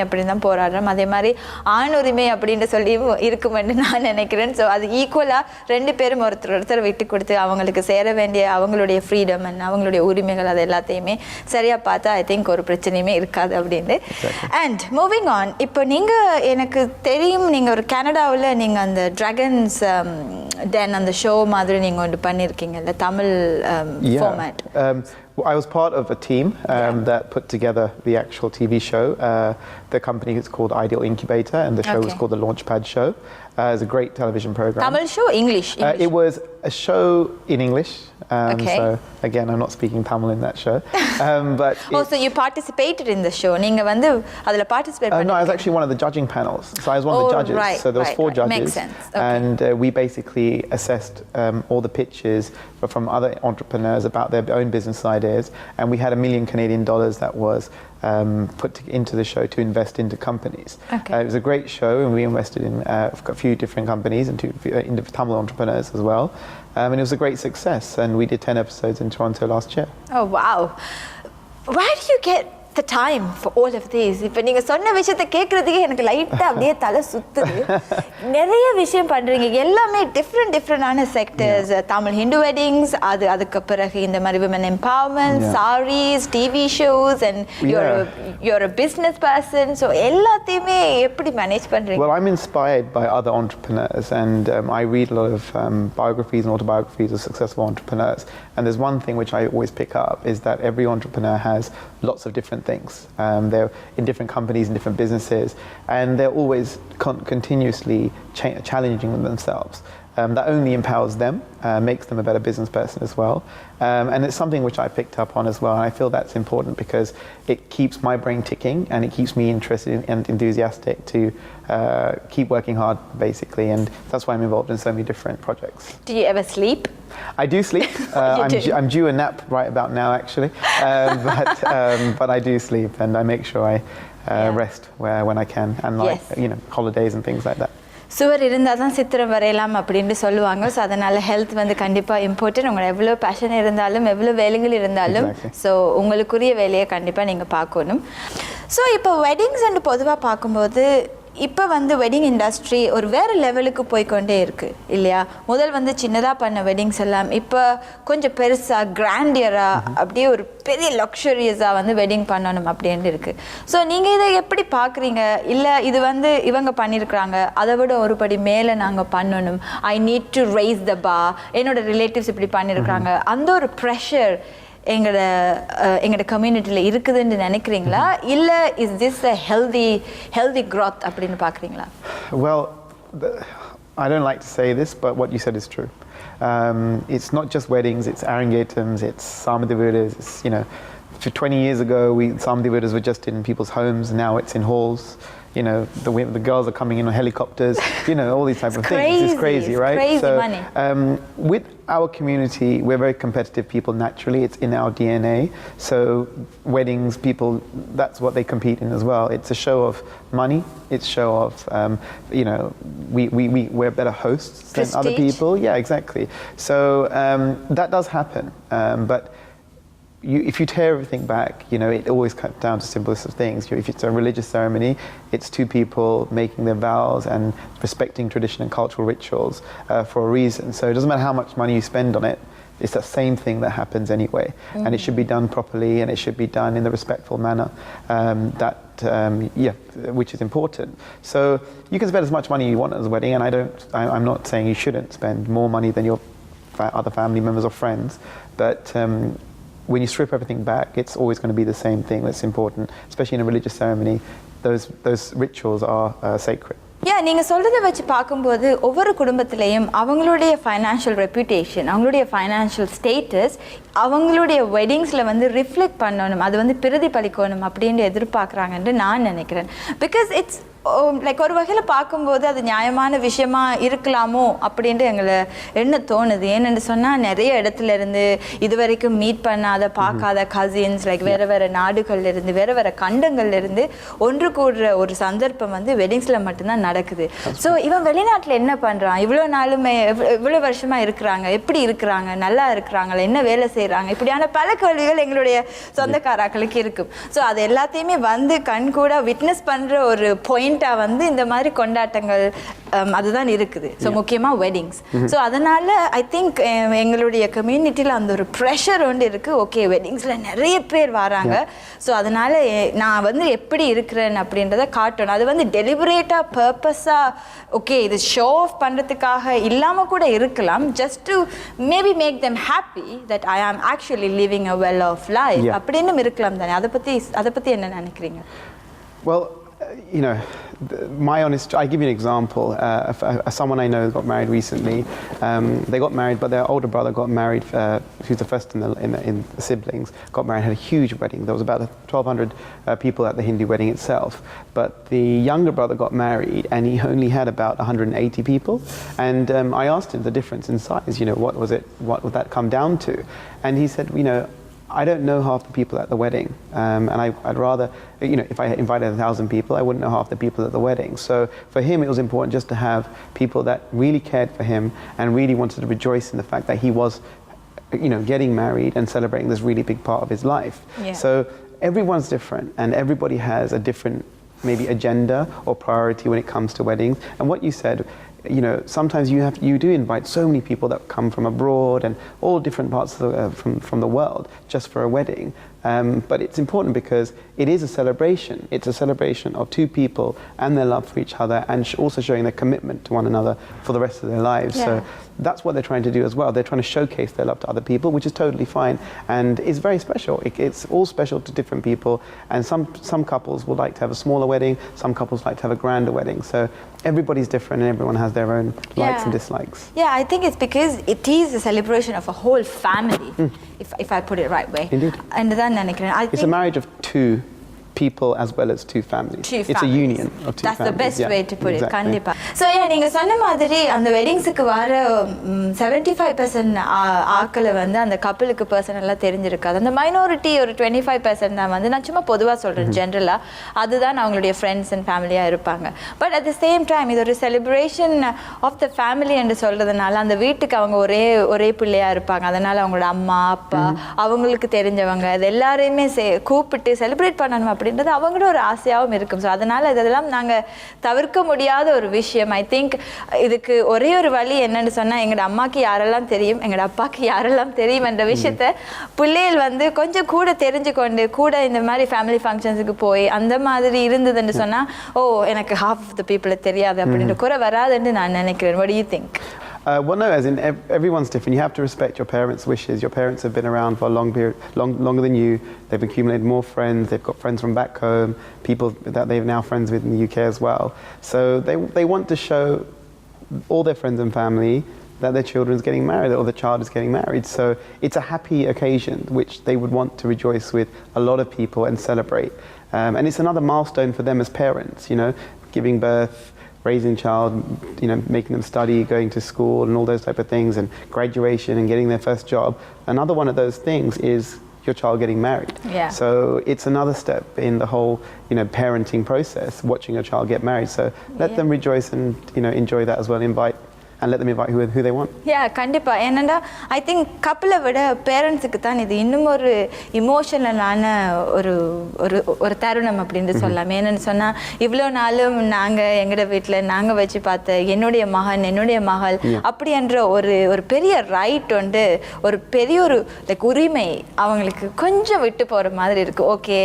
Speaker 2: அப்படின்னு தான் போராடுறோம். அதே மாதிரி ஆண் உரிமை அப்படின்ட்டு சொல்லி இருக்குமென்னு நான் நினைக்கிறேன். ஸோ அது ஈக்குவலாக ரெண்டு பேரும் ஒருத்தர் விட்டு கொடுத்து அவங்களுக்கு சேர வேண்டிய அவங்களுடைய ஃப்ரீடம் அண்ட் அவங்களுடைய உரிமைகள் அது எல்லாத்தையுமே சரியாக பார்த்தா ஐ திங்க் ஒரு பிரச்சனையுமே இருக்காது அப்படின்னு. அண்ட் மூவிங் ஆன், இப்போ நீங்கள் எனக்கு தெரியும் நீங்கள் ஒரு கனடாவில் நீங்கள் அந்த ட்ராகன்ஸ் தென் அந்த ஷோ மாதிரி நீங்கள் ஒன்று பண்ணியிருக்கீங்கல்ல Tamil format.
Speaker 3: I was part of a team that put together the actual TV show. The company is called Ideal Incubator, and the show was called the Launchpad Show. It's a great television program.
Speaker 2: Tamil show, English?
Speaker 3: It was a show in English. So again, I'm not speaking Tamil in that show. But
Speaker 2: so you participated in the show. Neenga vandu adula participate
Speaker 3: no, I was actually one of the judging panels. So I was one of the judges.
Speaker 2: Right,
Speaker 3: so there was four judges.
Speaker 2: Makes sense.
Speaker 3: And we basically assessed all the pitches from other entrepreneurs about their own business ideas, and we had $1 million Canadian that was put into the show to invest into companies. It was a great show, and we invested in a few different companies and in Tamil entrepreneurs as well. And it was a great success, and we did 10 episodes in Toronto last year.
Speaker 2: Oh wow. Where do you get the time for all of these? இப்போ நீங்க சொன்ன விஷயத்தை கேட்கறதுக்கே எனக்கு லைட்டா அப்படியே தலை சுத்துது. நிறைய விஷயம் பண்றீங்க, எல்லாமே டிஃப்ரெண்டான செக்டர்ஸ். தமிழ் ஹிந்து வெட்டிங்ஸ், அதுக்கு பிறகு இந்த மாதிரி women empowerment, saris, TV shows, and you're a business person. So எல்லாத்தையுமே எப்படி மேனேஜ் பண்றீங்க?
Speaker 3: Well, I'm inspired by other entrepreneurs, and I read a lot of biographies and autobiographies of successful entrepreneurs. And there's one thing which I always pick up is that every entrepreneur has lots of different things. They're in different companies and different businesses, and they're always continuously challenging themselves. That only empowers them, makes them a better business person as well. And it's something which I picked up on as well. And I feel that's important because it keeps my brain ticking, and it keeps me interested and enthusiastic to keep working hard, basically. And that's why I'm involved in so many different projects.
Speaker 2: Do you ever sleep?
Speaker 3: I do sleep. I'm due a nap right about now, actually. But I do sleep, and I make sure I rest when I can, and holidays and things like that.
Speaker 2: சுவர் இருந்தால் தான் சித்திரம் வரையலாம் அப்படின்னு சொல்லுவாங்க. So அதனால் health வந்து கண்டிப்பாக இம்பார்ட்டன்ட். உங்களை எவ்வளோ பேஷன் இருந்தாலும் எவ்வளோ வேலைகள் இருந்தாலும் ஸோ உங்களுக்குரிய வேலையை கண்டிப்பாக நீங்கள் பார்க்கணும். ஸோ இப்போ வெட்டிங்ஸ் அண்டு பொதுவாக பார்க்கும்போது இப்போ வந்து வெட்டிங் இண்டஸ்ட்ரி ஒரு வேறு லெவலுக்கு போய்கொண்டே இருக்குது இல்லையா? முதல் வந்து சின்னதாக பண்ண வெட்டிங்ஸ் எல்லாம் இப்போ கொஞ்சம் பெருசாக கிராண்டியராக அப்படியே ஒரு பெரிய லக்ஸரியஸாக வந்து வெட்டிங் பண்ணணும் அப்படின்ட்டு இருக்குது. ஸோ நீங்கள் இதை எப்படி பார்க்குறீங்க? இல்லை இது வந்து இவங்க பண்ணியிருக்கிறாங்க, அதை விட ஒரு படி மேலே நாங்கள் பண்ணணும், I need to raise the பா, என்னோட ரிலேட்டிவ்ஸ் இப்படி பண்ணியிருக்கிறாங்க, அந்த ஒரு ப்ரெஷர் எங்களோட கம்யூனிட்டியில் இருக்குதுன்னு நினைக்கிறீங்களா இல்லை is this a healthy growth அப்படின்னு பார்க்குறீங்களா?
Speaker 3: Well, I don't like to say this, but what you said is true. It's not just weddings, it's Arangetams, it's Samadhividas, it's, you know, 20 years ago, Samadhividas were just in people's homes, now it's in halls. You know, the girls are coming in on helicopters, you know, all these type of things. It's crazy, right?
Speaker 2: Crazy
Speaker 3: so,
Speaker 2: money.
Speaker 3: With our community, we're very competitive people naturally. It's in our DNA. So weddings, people, that's what they compete in as well. It's a show of money. It's a show of, you know, we're better hosts than other people. Yeah, exactly. So that does happen. But if you tear everything back, you know, it always comes down to simplest of things. If it's a religious ceremony, it's two people making their vows and respecting tradition and cultural rituals for a reason. So it doesn't matter how much money you spend on it, it's the same thing that happens anyway. And it should be done properly and it should be done in the respectful manner which is important. So you can spend as much money you want at a wedding, and I'm not saying you shouldn't spend more money than your other family members or friends, but when you strip everything back, it's always going to be the same thing that's important, especially in a religious ceremony. Those rituals are sacred.
Speaker 2: நீங்கள் சொல்கிறத வச்சு பார்க்கும்போது ஒவ்வொரு குடும்பத்திலையும் அவங்களுடைய financial reputation, அவங்களுடைய financial status அவங்களுடைய வெட்டிங்ஸில் வந்து ரிஃப்ளெக்ட் பண்ணணும், அது வந்து பிரதிபலிக்கணும் அப்படின்னு எதிர்பார்க்குறாங்கன்னு நான் நினைக்கிறேன். பிகாஸ் இட்ஸ் லைக் ஒரு வகையில் பார்க்கும்போது அது நியாயமான விஷயமா இருக்கலாமோ அப்படின்ட்டு எங்களை என்ன தோணுது. ஏன்னு சொன்னால் நிறைய இடத்துல இருந்து இது வரைக்கும் மீட் பண்ணாத பார்க்காத கசின்ஸ் லைக் வேறு வேறு நாடுகள்ல இருந்து வேறு வேறு கண்டங்கள்ல இருந்து ஒன்று கூடுற ஒரு சந்தர்ப்பம் வந்து வெட்டிங்ஸில் மட்டும்தான் நடக்குது. ஸோ இவன் வெளிநாட்டில் என்ன பண்ணுறான், இவ்வளோ நாளுமே இவ்வளோ வருஷமாக இருக்கிறாங்க, எப்படி இருக்கிறாங்க, நல்லா இருக்கிறாங்களா, என்ன வேலை செய்கிறாங்க, இப்படியான பல கேள்விகள் எங்களுடைய சொந்தக்காராக்களுக்கு இருக்கும். ஸோ அது எல்லாத்தையுமே வந்து கண்கூட விட்னஸ் பண்ணுற ஒரு பாயிண்ட் வந்து இந்த மாதிரி கொண்டாட்டங்கள் அதுதான் இருக்குது. ஸோ முக்கியமாக வெட்டிங்ஸ். ஸோ அதனால ஐ திங்க் எங்களுடைய கம்யூனிட்டியில் அந்த ஒரு ப்ரெஷர் ஒன்று இருக்குது. ஓகே, வெட்டிங்ஸில் நிறைய பேர் வராங்க, ஸோ அதனால நான் வந்து எப்படி இருக்கிறேன் அப்படின்றத காட்டணும். அது வந்து டெலிபரேட்டாக பர்பஸாக ஓகே இது ஷோ ஆஃப் பண்ணுறதுக்காக இல்லாமல் கூட இருக்கலாம். Just to maybe make them happy that I am actually living a well of life அப்படின்னு இருக்கலாம் தானே. அதை பற்றி என்ன நினைக்கிறீங்க?
Speaker 3: Well, you know, I give you an example. Someone I know got married recently. They got married, but their older brother got married, who's the first in the siblings, got married, had a huge wedding. There was about 1,200 people at the Hindu wedding itself. But the younger brother got married, and he only had about 180 people. And I asked him the difference in size. You know, what would that come down to? And he said, you know, I don't know half the people at the wedding, and I'd rather, you know, if I invited 1,000 people, I wouldn't know half the people at the wedding. So for him, it was important just to have people that really cared for him and really wanted to rejoice in the fact that he was, you know, getting married and celebrating this really big part of his life.
Speaker 2: Yeah.
Speaker 3: So everyone's different, and everybody has a different maybe agenda or priority when it comes to weddings. And what you said, you know, sometimes you do invite so many people that come from abroad and all different parts of from the world just for a wedding. But it's important because it is a celebration. It's a celebration of two people and their love for each other, and also showing their commitment to one another for the rest of their lives.
Speaker 2: Yeah.
Speaker 3: So that's what they're trying to do as well. They're trying to showcase their love to other people, which is totally fine, and it's very special. It's all special to different people, and some couples would like to have a smaller wedding, some couples like to have a grander wedding. So everybody's different, and everyone has their own likes and dislikes.
Speaker 2: Yeah, I think it's because it is a celebration of a whole family, if I put it right way.
Speaker 3: Indeed.
Speaker 2: And then
Speaker 3: it's a marriage of two people as well as two families. It's a union of two
Speaker 2: That's
Speaker 3: families.
Speaker 2: the best way to put it.
Speaker 3: Exactly.
Speaker 2: Kandipa. So yeah, நீங்க சொன்ன மாதிரி அந்த வெட்டிங்ஸ்க்கு வர 75% ஆட்களை வந்து அந்த கப்பலுக்கு பர்சனலாக தெரிஞ்சிருக்காது. அந்த மைனாரிட்டி ஒரு 25% தான் வந்து, நான் சும்மா பொதுவாக சொல்கிறேன் ஜென்ரலாக, அதுதான் அவங்களுடைய ஃப்ரெண்ட்ஸ் அண்ட் ஃபேமிலியாக இருப்பாங்க. But at the same time இது ஒரு செலிப்ரேஷன் ஆஃப் த ஃபேமிலி என்று சொல்கிறதுனால அந்த வீட்டுக்கு அவங்க ஒரே பிள்ளையாக இருப்பாங்க. அதனால் அவங்களோட அம்மா அப்பா அவங்களுக்கு தெரிஞ்சவங்க அது எல்லாரையுமே கூப்பிட்டு செலிப்ரேட் பண்ணணும் அப்படின்றது அவங்களோட ஒரு ஆசையாகவும் இருக்கும். ஸோ அதனால் இதெல்லாம் நாங்கள் தவிர்க்க முடியாத ஒரு விஷயம். ஐ திங்க் இதுக்கு ஒரே ஒரு வழி என்னன்னு சொன்னால், எங்களோட அம்மாவுக்கு யாரெல்லாம் தெரியும், எங்களோட அப்பாவுக்கு யாரெல்லாம் தெரியும் என்ற விஷயத்த பிள்ளைகள் வந்து கொஞ்சம் கூட தெரிஞ்சுக்கொண்டு கூட இந்த மாதிரி ஃபேமிலி ஃபங்க்ஷன்ஸுக்கு போய் அந்த மாதிரி இருந்ததுன்னு சொன்னால், ஓ எனக்கு ஹாஃப் ஆஃப் த பீப்புளை தெரியாது அப்படின்ற குறை வராதுன்னு நான் நினைக்கிறேன். What do you think?
Speaker 3: Well, no, as in everyone's different. You have to respect your parents' wishes. Your parents have been around for a long period, longer than you. They've accumulated more friends. They've got friends from back home, people that they're now friends with in the UK as well. So they want to show all their friends and family that their children's getting married or the child is getting married. So it's a happy occasion which they would want to rejoice with a lot of people and celebrate. And it's another milestone for them as parents, you know, giving birth, raising a child, you know, making them study, going to school and all those type of things, and graduation and getting their first job. Another one of those things is your child getting married.
Speaker 2: Yeah.
Speaker 3: So it's another step in the whole, you know, parenting process, watching your child get married. So let them rejoice and, you know, enjoy that as well. And let them invite who they want.
Speaker 2: Yeah, கண்டிப்பா. ஏன்னா I think கப்பலை விட பேரண்ட்ஸுக்கு தான் இது இன்னும் ஒரு இமோஷனலான ஒரு தருணம் அப்படின்னு சொல்லலாம். என்னன்னு சொன்னா இவ்வளோ நாளும் நாங்கள் எங்களோட வீட்டில் நாங்கள் வச்சு பார்த்த என்னுடைய மகன் என்னுடைய மகள் அப்படி என்ற ஒரு பெரிய ரைட் வந்து ஒரு பெரிய ஒரு லைக் உரிமை அவங்களுக்கு கொஞ்சம் விட்டு போகிற மாதிரி இருக்குது. ஓகே,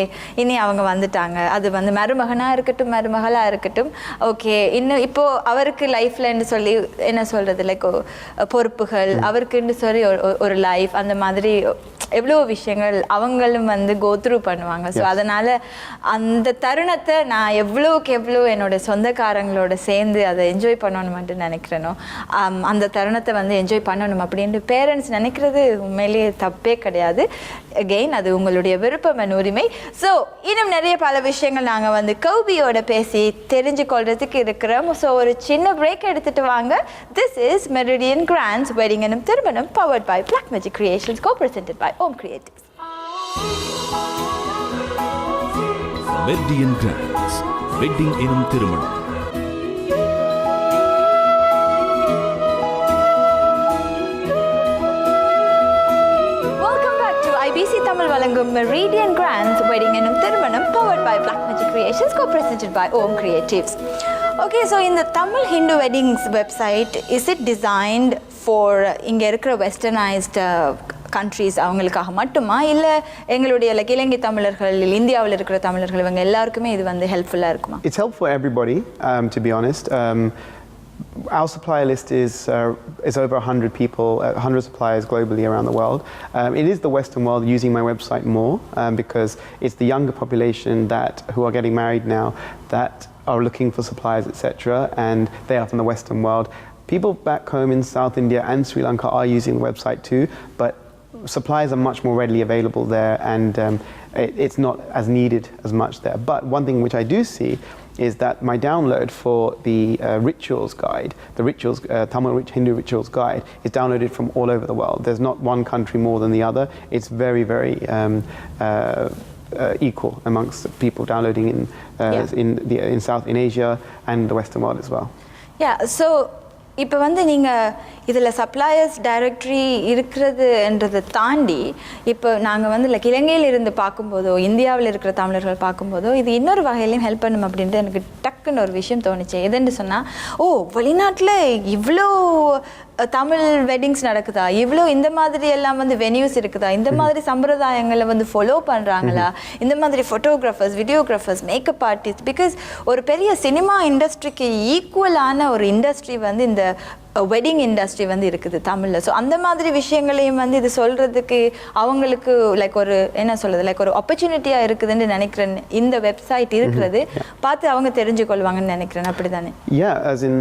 Speaker 2: இனி அவங்க வந்துட்டாங்க, அது வந்து மருமகனாக இருக்கட்டும் மருமகளாக இருக்கட்டும், ஓகே இன்னும் இப்போது அவருக்கு லைஃப்லன்னு சொல்லி என்ன சொல்றது லைக் பொறுப்புகள் அவருக்குன்னு சொல்லி ஒரு லைஃப், அந்த மாதிரி எவ்வளோ விஷயங்கள் அவங்களும் வந்து கோ த்ரூ பண்ணுவாங்க. ஸோ அதனால அந்த தருணத்தை நான் எவ்வளோக்கு எவ்வளோ என்னோட சொந்தக்காரங்களோட சேர்ந்து அதை என்ஜாய் பண்ணணும்னு நினைக்கிறேனோ அந்த தருணத்தை வந்து என்ஜாய் பண்ணணும் அப்படின்ட்டு பேரண்ட்ஸ் நினைக்கிறது உண்மையிலேயே தப்பே கிடையாது. அகெயின் அது உங்களுடைய விருப்பம் and உரிமை. ஸோ இன்னும் நிறைய பல விஷயங்கள் நாங்கள் வந்து கௌபியோட பேசி தெரிஞ்சு கொள்றதுக்கு இருக்கிறோம். ஸோ ஒரு சின்ன பிரேக் எடுத்துட்டு வாங்க. This is Meridian Grants Wedding Ennum Thirumanam, powered by Black Magic Creations, co-presented by Om Creatives.
Speaker 1: Meridian Grants Wedding Ennum Thirumanam.
Speaker 2: Welcome back to IBC Tamil Valangum Meridian Grants Wedding Ennum Thirumanam, powered by Black Magic Creations, co-presented by Om Creatives. Okay, so in the Tamil Hindu weddings website, is it designed for இங்கே இருக்கிற westernised countries அவங்களுக்காக மட்டுமா, இல்லை எங்களுடைய like இலங்கை தமிழர்கள் இந்தியாவில் இருக்கிற தமிழர்கள் இவங்க எல்லாருக்குமே இது வந்து ஹெல்ப்ஃபுல்லாக இருக்குமா?
Speaker 3: It's helpful for everybody, to be honest. Our supplier list is over 100 people, 100 suppliers globally around the world. It is the Western world using my website more because it's the younger population who are getting married now that are looking for suppliers, etc. And they are from the Western world. People back home in South India and Sri Lanka are using the website too, but supplies are much more readily available there, and it's not as needed as much there. But one thing which I do see is that my download for the rituals guide, the rituals Tamil Hindu rituals guide, is downloaded from all over the world. There's not one country more than the other. It's very, very equal amongst people downloading in Asia and the Western world as well.
Speaker 2: Yeah, so இப்போ வந்து நீங்கள் இதில் suppliers directory இருக்கிறதுன்றதை தாண்டி இப்போ நாங்கள் வந்து like இலங்கையில் இருந்து பார்க்கும்போதோ இந்தியாவில் இருக்கிற தமிழர்கள் பார்க்கும்போதோ இது இன்னொரு வகையிலையும் ஹெல்ப் பண்ணும் அப்படின்ட்டு எனக்கு டக்குன்னு ஒரு விஷயம் தோணுச்சு. எதுன்னு சொன்னால், ஓ வெளிநாட்டில் இவ்வளோ தமிழ் வெட்டிங்ஸ் நடக்குதா, இவ்வளோ இந்த மாதிரி எல்லாம் வந்து வென்யூஸ் இருக்குதா, இந்த மாதிரி சம்பிரதாயங்களை வந்து ஃபாலோ பண்ணுறாங்களா, இந்த மாதிரி photographers videographers makeup artist, because ஒரு பெரிய சினிமா இண்டஸ்ட்ரிக்கு ஈக்குவலான ஒரு இண்டஸ்ட்ரி வந்து இந்த வெட்டிங் இண்டஸ்ட்ரி வந்து இருக்குது தமிழில். ஸோ அந்த மாதிரி விஷயங்களையும் வந்து இது சொல்கிறதுக்கு அவங்களுக்கு லைக் ஒரு என்ன சொல்கிறது லைக் ஒரு ஆப்பர்ச்சுனிட்டியாக இருக்குதுன்னு நினைக்கிறேன். இந்த வெப்சைட் இருக்கிறது பார்த்து அவங்க தெரிஞ்சு கொள்வாங்கன்னு நினைக்கிறேன். அப்படி தானே?
Speaker 3: Yeah, as in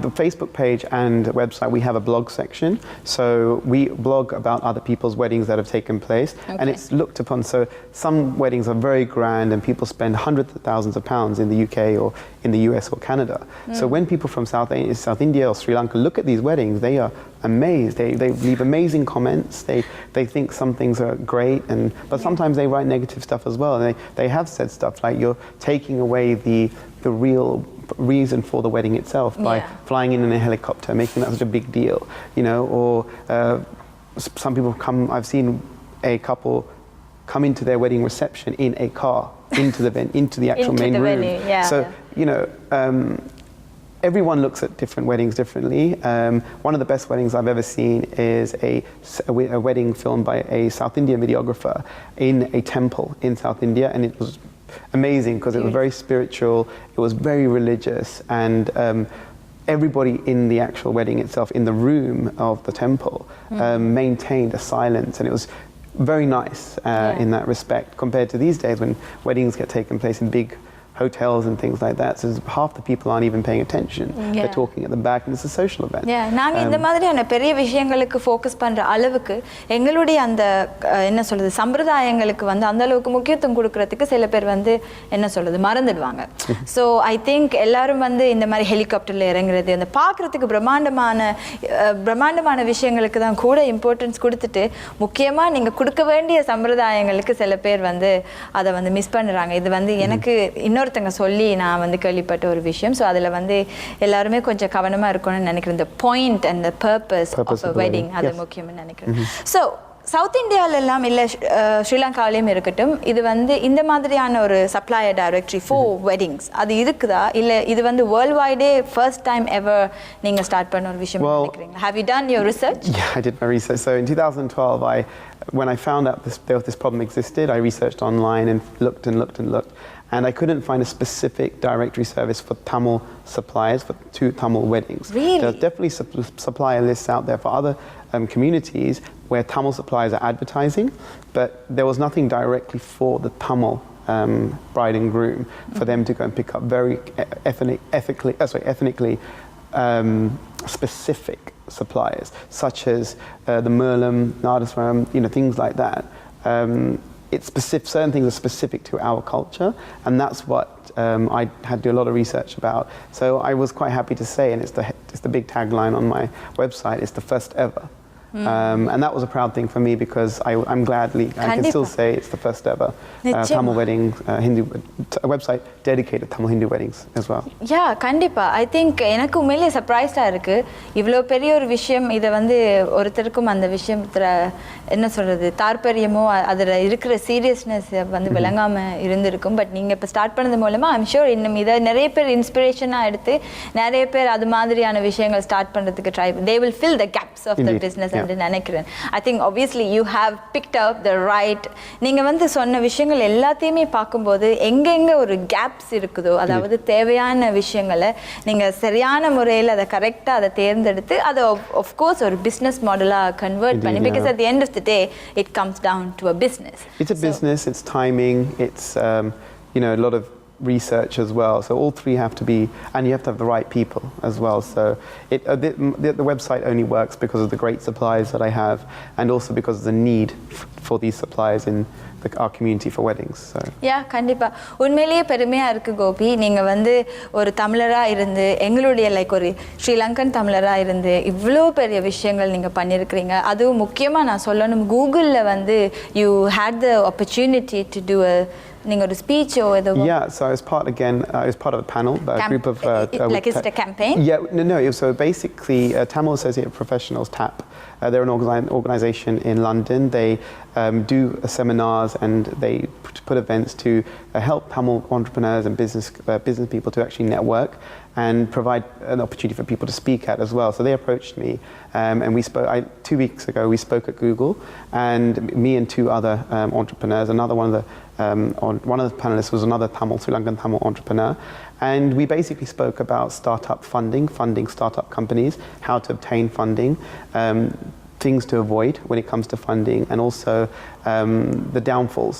Speaker 3: the Facebook page and website, we have a blog section. So we blog about other people's weddings that have taken place, and it's looked upon. So some weddings are very grand and people spend hundreds of thousands of pounds in the UK or in the US or Canada. So when people from South India or Sri Lanka look at these weddings, they are amazed. They leave amazing comments. They think some things are great, but sometimes they write negative stuff as well. And they have said stuff like, you're taking away the real reason for the wedding itself by flying in a helicopter, making that such a big deal, you know. Or some people I've seen a couple come into their wedding reception in a car into the actual main room. So you know, everyone looks at different weddings differently. One of the best weddings I've ever seen is a wedding filmed by a South Indian videographer in a temple in South India, and it was amazing because it was very spiritual, it was very religious, and everybody in the actual wedding itself, in the room of the temple, maintained a silence, and it was very nice in that respect, compared to these days when weddings get taken place in big hotels and things like that. So half the people aren't even paying attention. They're talking at the back, and it's a social event.
Speaker 2: நாங்க இந்த மாதிரியான பெரிய விஷயங்களுக்கு focus பண்ற அளவுக்கு எங்களுடைய அந்த என்ன சொல்றது சம்பிரதாயங்களுக்கு வந்து அந்த அளவுக்கு முக்கியத்துவம் கொடுக்கறதுக்கு சில பேர் வந்து என்ன சொல்றது மறந்துடுவாங்க. ஸோ ஐ திங்க் எல்லாரும் வந்து இந்த மாதிரி ஹெலிகாப்டர்ல இறங்குறது அந்த பார்க்கறதுக்கு பிரம்மாண்டமான விஷயங்களுக்கு தான் கூட இம்பார்ட்டன்ஸ் கொடுத்துட்டு முக்கியமா நீங்க கொடுக்க வேண்டிய சம்பிரதாயங்களுக்கு சில பேர் வந்து அதை வந்து மிஸ் பண்ணுறாங்க. இது வந்து எனக்கு இன்னொருத்தங்க சொல்லி நான் வந்து கேள்விப்பட்ட ஒரு விஷயம். ஸோ அதில் வந்து எல்லாருமே கொஞ்சம் கவனமாக இருக்கணும்னு நினைக்கிறேன். இந்த point and the purpose of a wedding அது முக்கியம்னு நினைக்கிறேன். ஸோ சவுத் இந்தியாவிலெல்லாம் இல்லை ஸ்ரீலங்காவிலையும் இருக்கட்டும், இது வந்து இந்த மாதிரியான ஒரு சப்ளையர் டைரக்டரி ஃபார் வெட்டிங்ஸ் அது இருக்குதா, இல்லை இது வந்து வேர்ல்ட் வைடே ஃபர்ஸ்ட் டைம் எவர் நீங்கள் ஸ்டார்ட் பண்ண ஒரு விஷயம் நினைக்கிறீங்க? Have you done your research?
Speaker 3: Yeah, I did my research. So in 2012, when I found out this problem existed, I researched online and looked, and I couldn't find a specific directory service for Tamil suppliers to Tamil weddings.
Speaker 2: Really?
Speaker 3: There's definitely supplier lists out there for other communities where Tamil suppliers are advertising, but there was nothing directly for the Tamil bride and groom for them to go and pick up very ethnically specific suppliers, such as the Merlam, Nadaswaram, things like that. Certain things are specific to our culture, and that's what I had to do a lot of research about. So I was quite happy to say, and it's the big tagline on my website, it's the first ever. And that was a proud thing for me, because I'm gladly, I can still say it's the first ever Tamil wedding, a website dedicated to Tamil Hindu weddings as well.
Speaker 2: Yeah, கண்டிப்பா. I think எனக்கு உண்மையிலே சர்ப்ரைஸ்டாக இருக்கு. இவ்வளோ பெரிய ஒரு விஷயம், இதை வந்து ஒருத்தருக்கும் அந்த விஷயத்துல என்ன சொல்றது தாற்பயமோ அதில் இருக்கிற சீரியஸ்னஸ் வந்து விளங்காமல் இருந்திருக்கும். பட் நீங்கள் இப்போ ஸ்டார்ட் பண்ணது மூலமாக ஐம் ஷூர் இன்னும் இதை நிறைய பேர் இன்ஸ்பிரேஷனாக எடுத்து நிறைய பேர் அது மாதிரியான விஷயங்கள் ஸ்டார்ட் பண்ணுறதுக்கு they will fill the gaps of the business என்று நினைக்கிறேன். I think obviously you have picked up the right. நீங்கள் வந்து சொன்ன விஷயங்கள் எல்லாத்தையுமே பார்க்கும்போது எங்கெங்கே ஒரு கேப்ஸ் இருக்குதோ, அதாவது தேவையான விஷயங்களை நீங்கள் சரியான முறையில் அதை கரெக்டாக அதை தேர்ந்தெடுத்து அதை ஆஃப்கோர்ஸ் ஒரு பிஸ்னஸ் மாடலாக கன்வெர்ட் பண்ணி, because at the end of the day it comes down to a business.
Speaker 3: It's a business, it's timing, it's a lot of research as well. So all three have to be, and you have to have the right people as well. So the website only works because of the great suppliers that I have, and also because of the need for these suppliers in our community for weddings. So
Speaker 2: கண்டிப்பா உண்மையிலேயே பெருமையா இருக்கு கோபி. நீங்க வந்து ஒரு தமிழரா இருந்து எங்களுடைய ஒரு ஸ்ரீலங்கன் தமிழரா இருந்து இவ்வளோ பெரிய விஷயங்கள் நீங்க பண்ணியிருக்கிறீங்க. அதுவும் முக்கியமா நான் சொல்லணும், கூகுளில் வந்து you had the opportunity to do a speech or
Speaker 3: so I was part of a panel, a group of
Speaker 2: is it a campaign?
Speaker 3: No, so basically Tamil Associate of Professionals, TAP, they're an organization in London. They do seminars, and they put events to help Tamil entrepreneurs and business people to actually network and provide an opportunity for people to speak at as well. So they approached me, and we spoke 2 weeks ago. We spoke at Google, and me and two other entrepreneurs. One of the panelists was another Sri Lankan Tamil entrepreneur, and we basically spoke about startup funding startup companies, how to obtain funding, things to avoid when it comes to funding, and also the downfalls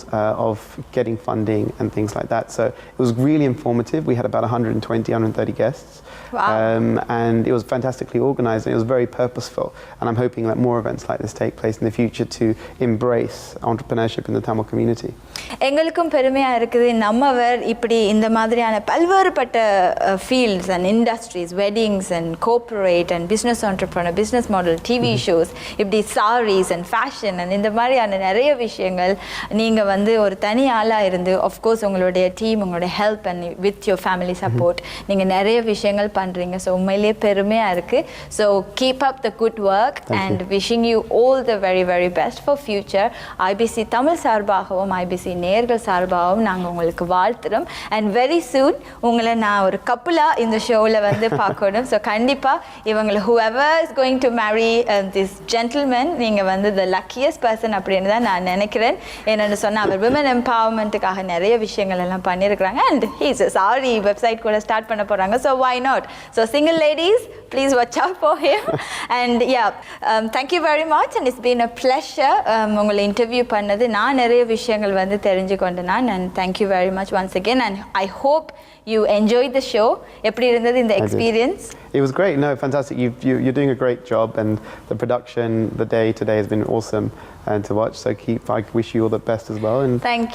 Speaker 3: of getting funding and things like that. So it was really informative. We had about 130 guests.
Speaker 2: Wow.
Speaker 3: And it was fantastically organized, and it was very purposeful, and I'm hoping that more events like this take place in the future to embrace entrepreneurship in the Tamil community.
Speaker 2: எங்களுக்கும் பெருமையாக இருக்குது, நம்மவர் இப்படி இந்த மாதிரியான பல்வேறுபட்ட fields and industries, weddings and cooperate and business entrepreneur, business model, TV shows, இப்படி saris and fashion and இந்த மாதிரியான நிறைய விஷயங்கள் நீங்கள் வந்து ஒரு தனி ஆளாக இருந்து ஆஃப்கோர்ஸ் உங்களுடைய டீம், உங்களுடைய help and with your family support நீங்கள் நிறைய விஷயங்கள் பண்ணுறீங்க. ஸோ உண்மையிலேயே பெருமையாக இருக்குது. So keep up the good work and wishing you all the very very best for future. IBC Tamil சார்பாகவும் ஐபிசி நேயர்கள் சார்பாகவும் நாங்கள் உங்களுக்கு வாழ்த்துறோம். அண்ட் வெரி சூன் உங்களை நான் ஒரு கப்புலாக இந்த ஷோவில் வந்து பார்க்கணும். ஸோ கண்டிப்பாக இவங்களை whoever is going to marry this gentleman நீங்கள் வந்து த லக்கியஸ்ட் பர்சன் அப்படின்னு தான் நான் நினைக்கிறேன். என்னென்னு சொன்னால் அவர் விமன் எம்பவர்மெண்ட்டுக்காக நிறைய விஷயங்கள் எல்லாம் பண்ணியிருக்கிறாங்க. அண்ட் ஹீஸ் சாரி வெப்சைட் கூட ஸ்டார்ட் பண்ண போகிறாங்க. So why not? So single ladies please watch out for him. And yeah, thank you very much. And it's been a pleasure உங்களை இன்டர்வியூ பண்ணது. நான் நிறைய விஷயங்கள் வந்து தெரிஞ்சு கொண்டு நான். And thank you very much once again. And I hope you enjoyed the show. எப்படி இருந்தது இந்த experience?
Speaker 3: It was great. No, fantastic. You're doing a great job, and the production, the day today has been awesome and to watch. So I wish you all the best as well. And
Speaker 2: thank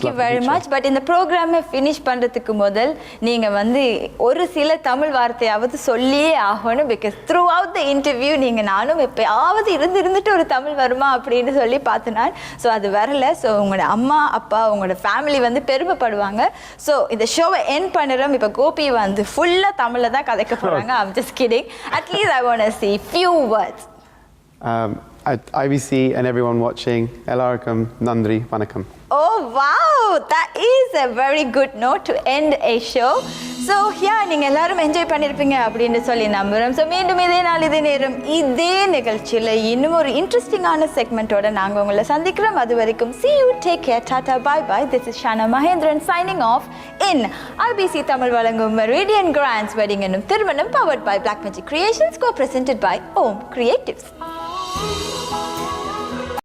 Speaker 2: you very much. But இந்த ப்ரோக்ராமை finish பண்ணுறதுக்கு முதல் நீங்கள் வந்து ஒரு சில தமிழ் வார்த்தையாவது சொல்லியே ஆகணும். Because through out the interview நீங்கள் நானும் எப்பயாவது இருந்துட்டு ஒரு தமிழ் வருமா அப்படின்னு சொல்லி பார்த்தினான். ஸோ அது வரல. ஸோ உங்களோட அம்மா அப்பா உங்களோட ஃபேமிலி வந்து பெருமைப்படுவாங்க. ஸோ இந்த ஷோவை என் பண்ணுறோம். இப்போ கோபி வந்து ஃபுல்லாக தமிழில் தான் கதைக்க போகிறாங்க. I'm just kidding. At least I want to see few words.
Speaker 3: At IBC and everyone watching, Elarikam Nandri Vanakkam.
Speaker 2: Oh wow, that is a very good note to end a show. So yeah, நீங்கள் எல்லாரும் enjoy பண்ணியிருப்பீங்க அப்படின்னு சொல்லி நம்புகிறோம். So மீண்டும் இதே நாள் இதே நேரம் இதே நிகழ்ச்சியில் இன்னும் ஒரு இன்ட்ரெஸ்டிங்கான செக்மெண்ட்டோட நாங்கள் உங்களை சந்திக்கிறோம். அது வரைக்கும் see you, take care, tata, bye bye. This is Shana Mahendran signing off in IBC Tamil வழங்கும் Meridian Grants Wedding Ennum Thirumanam powered by Black Magic Creations, co-presented by Om Creatives.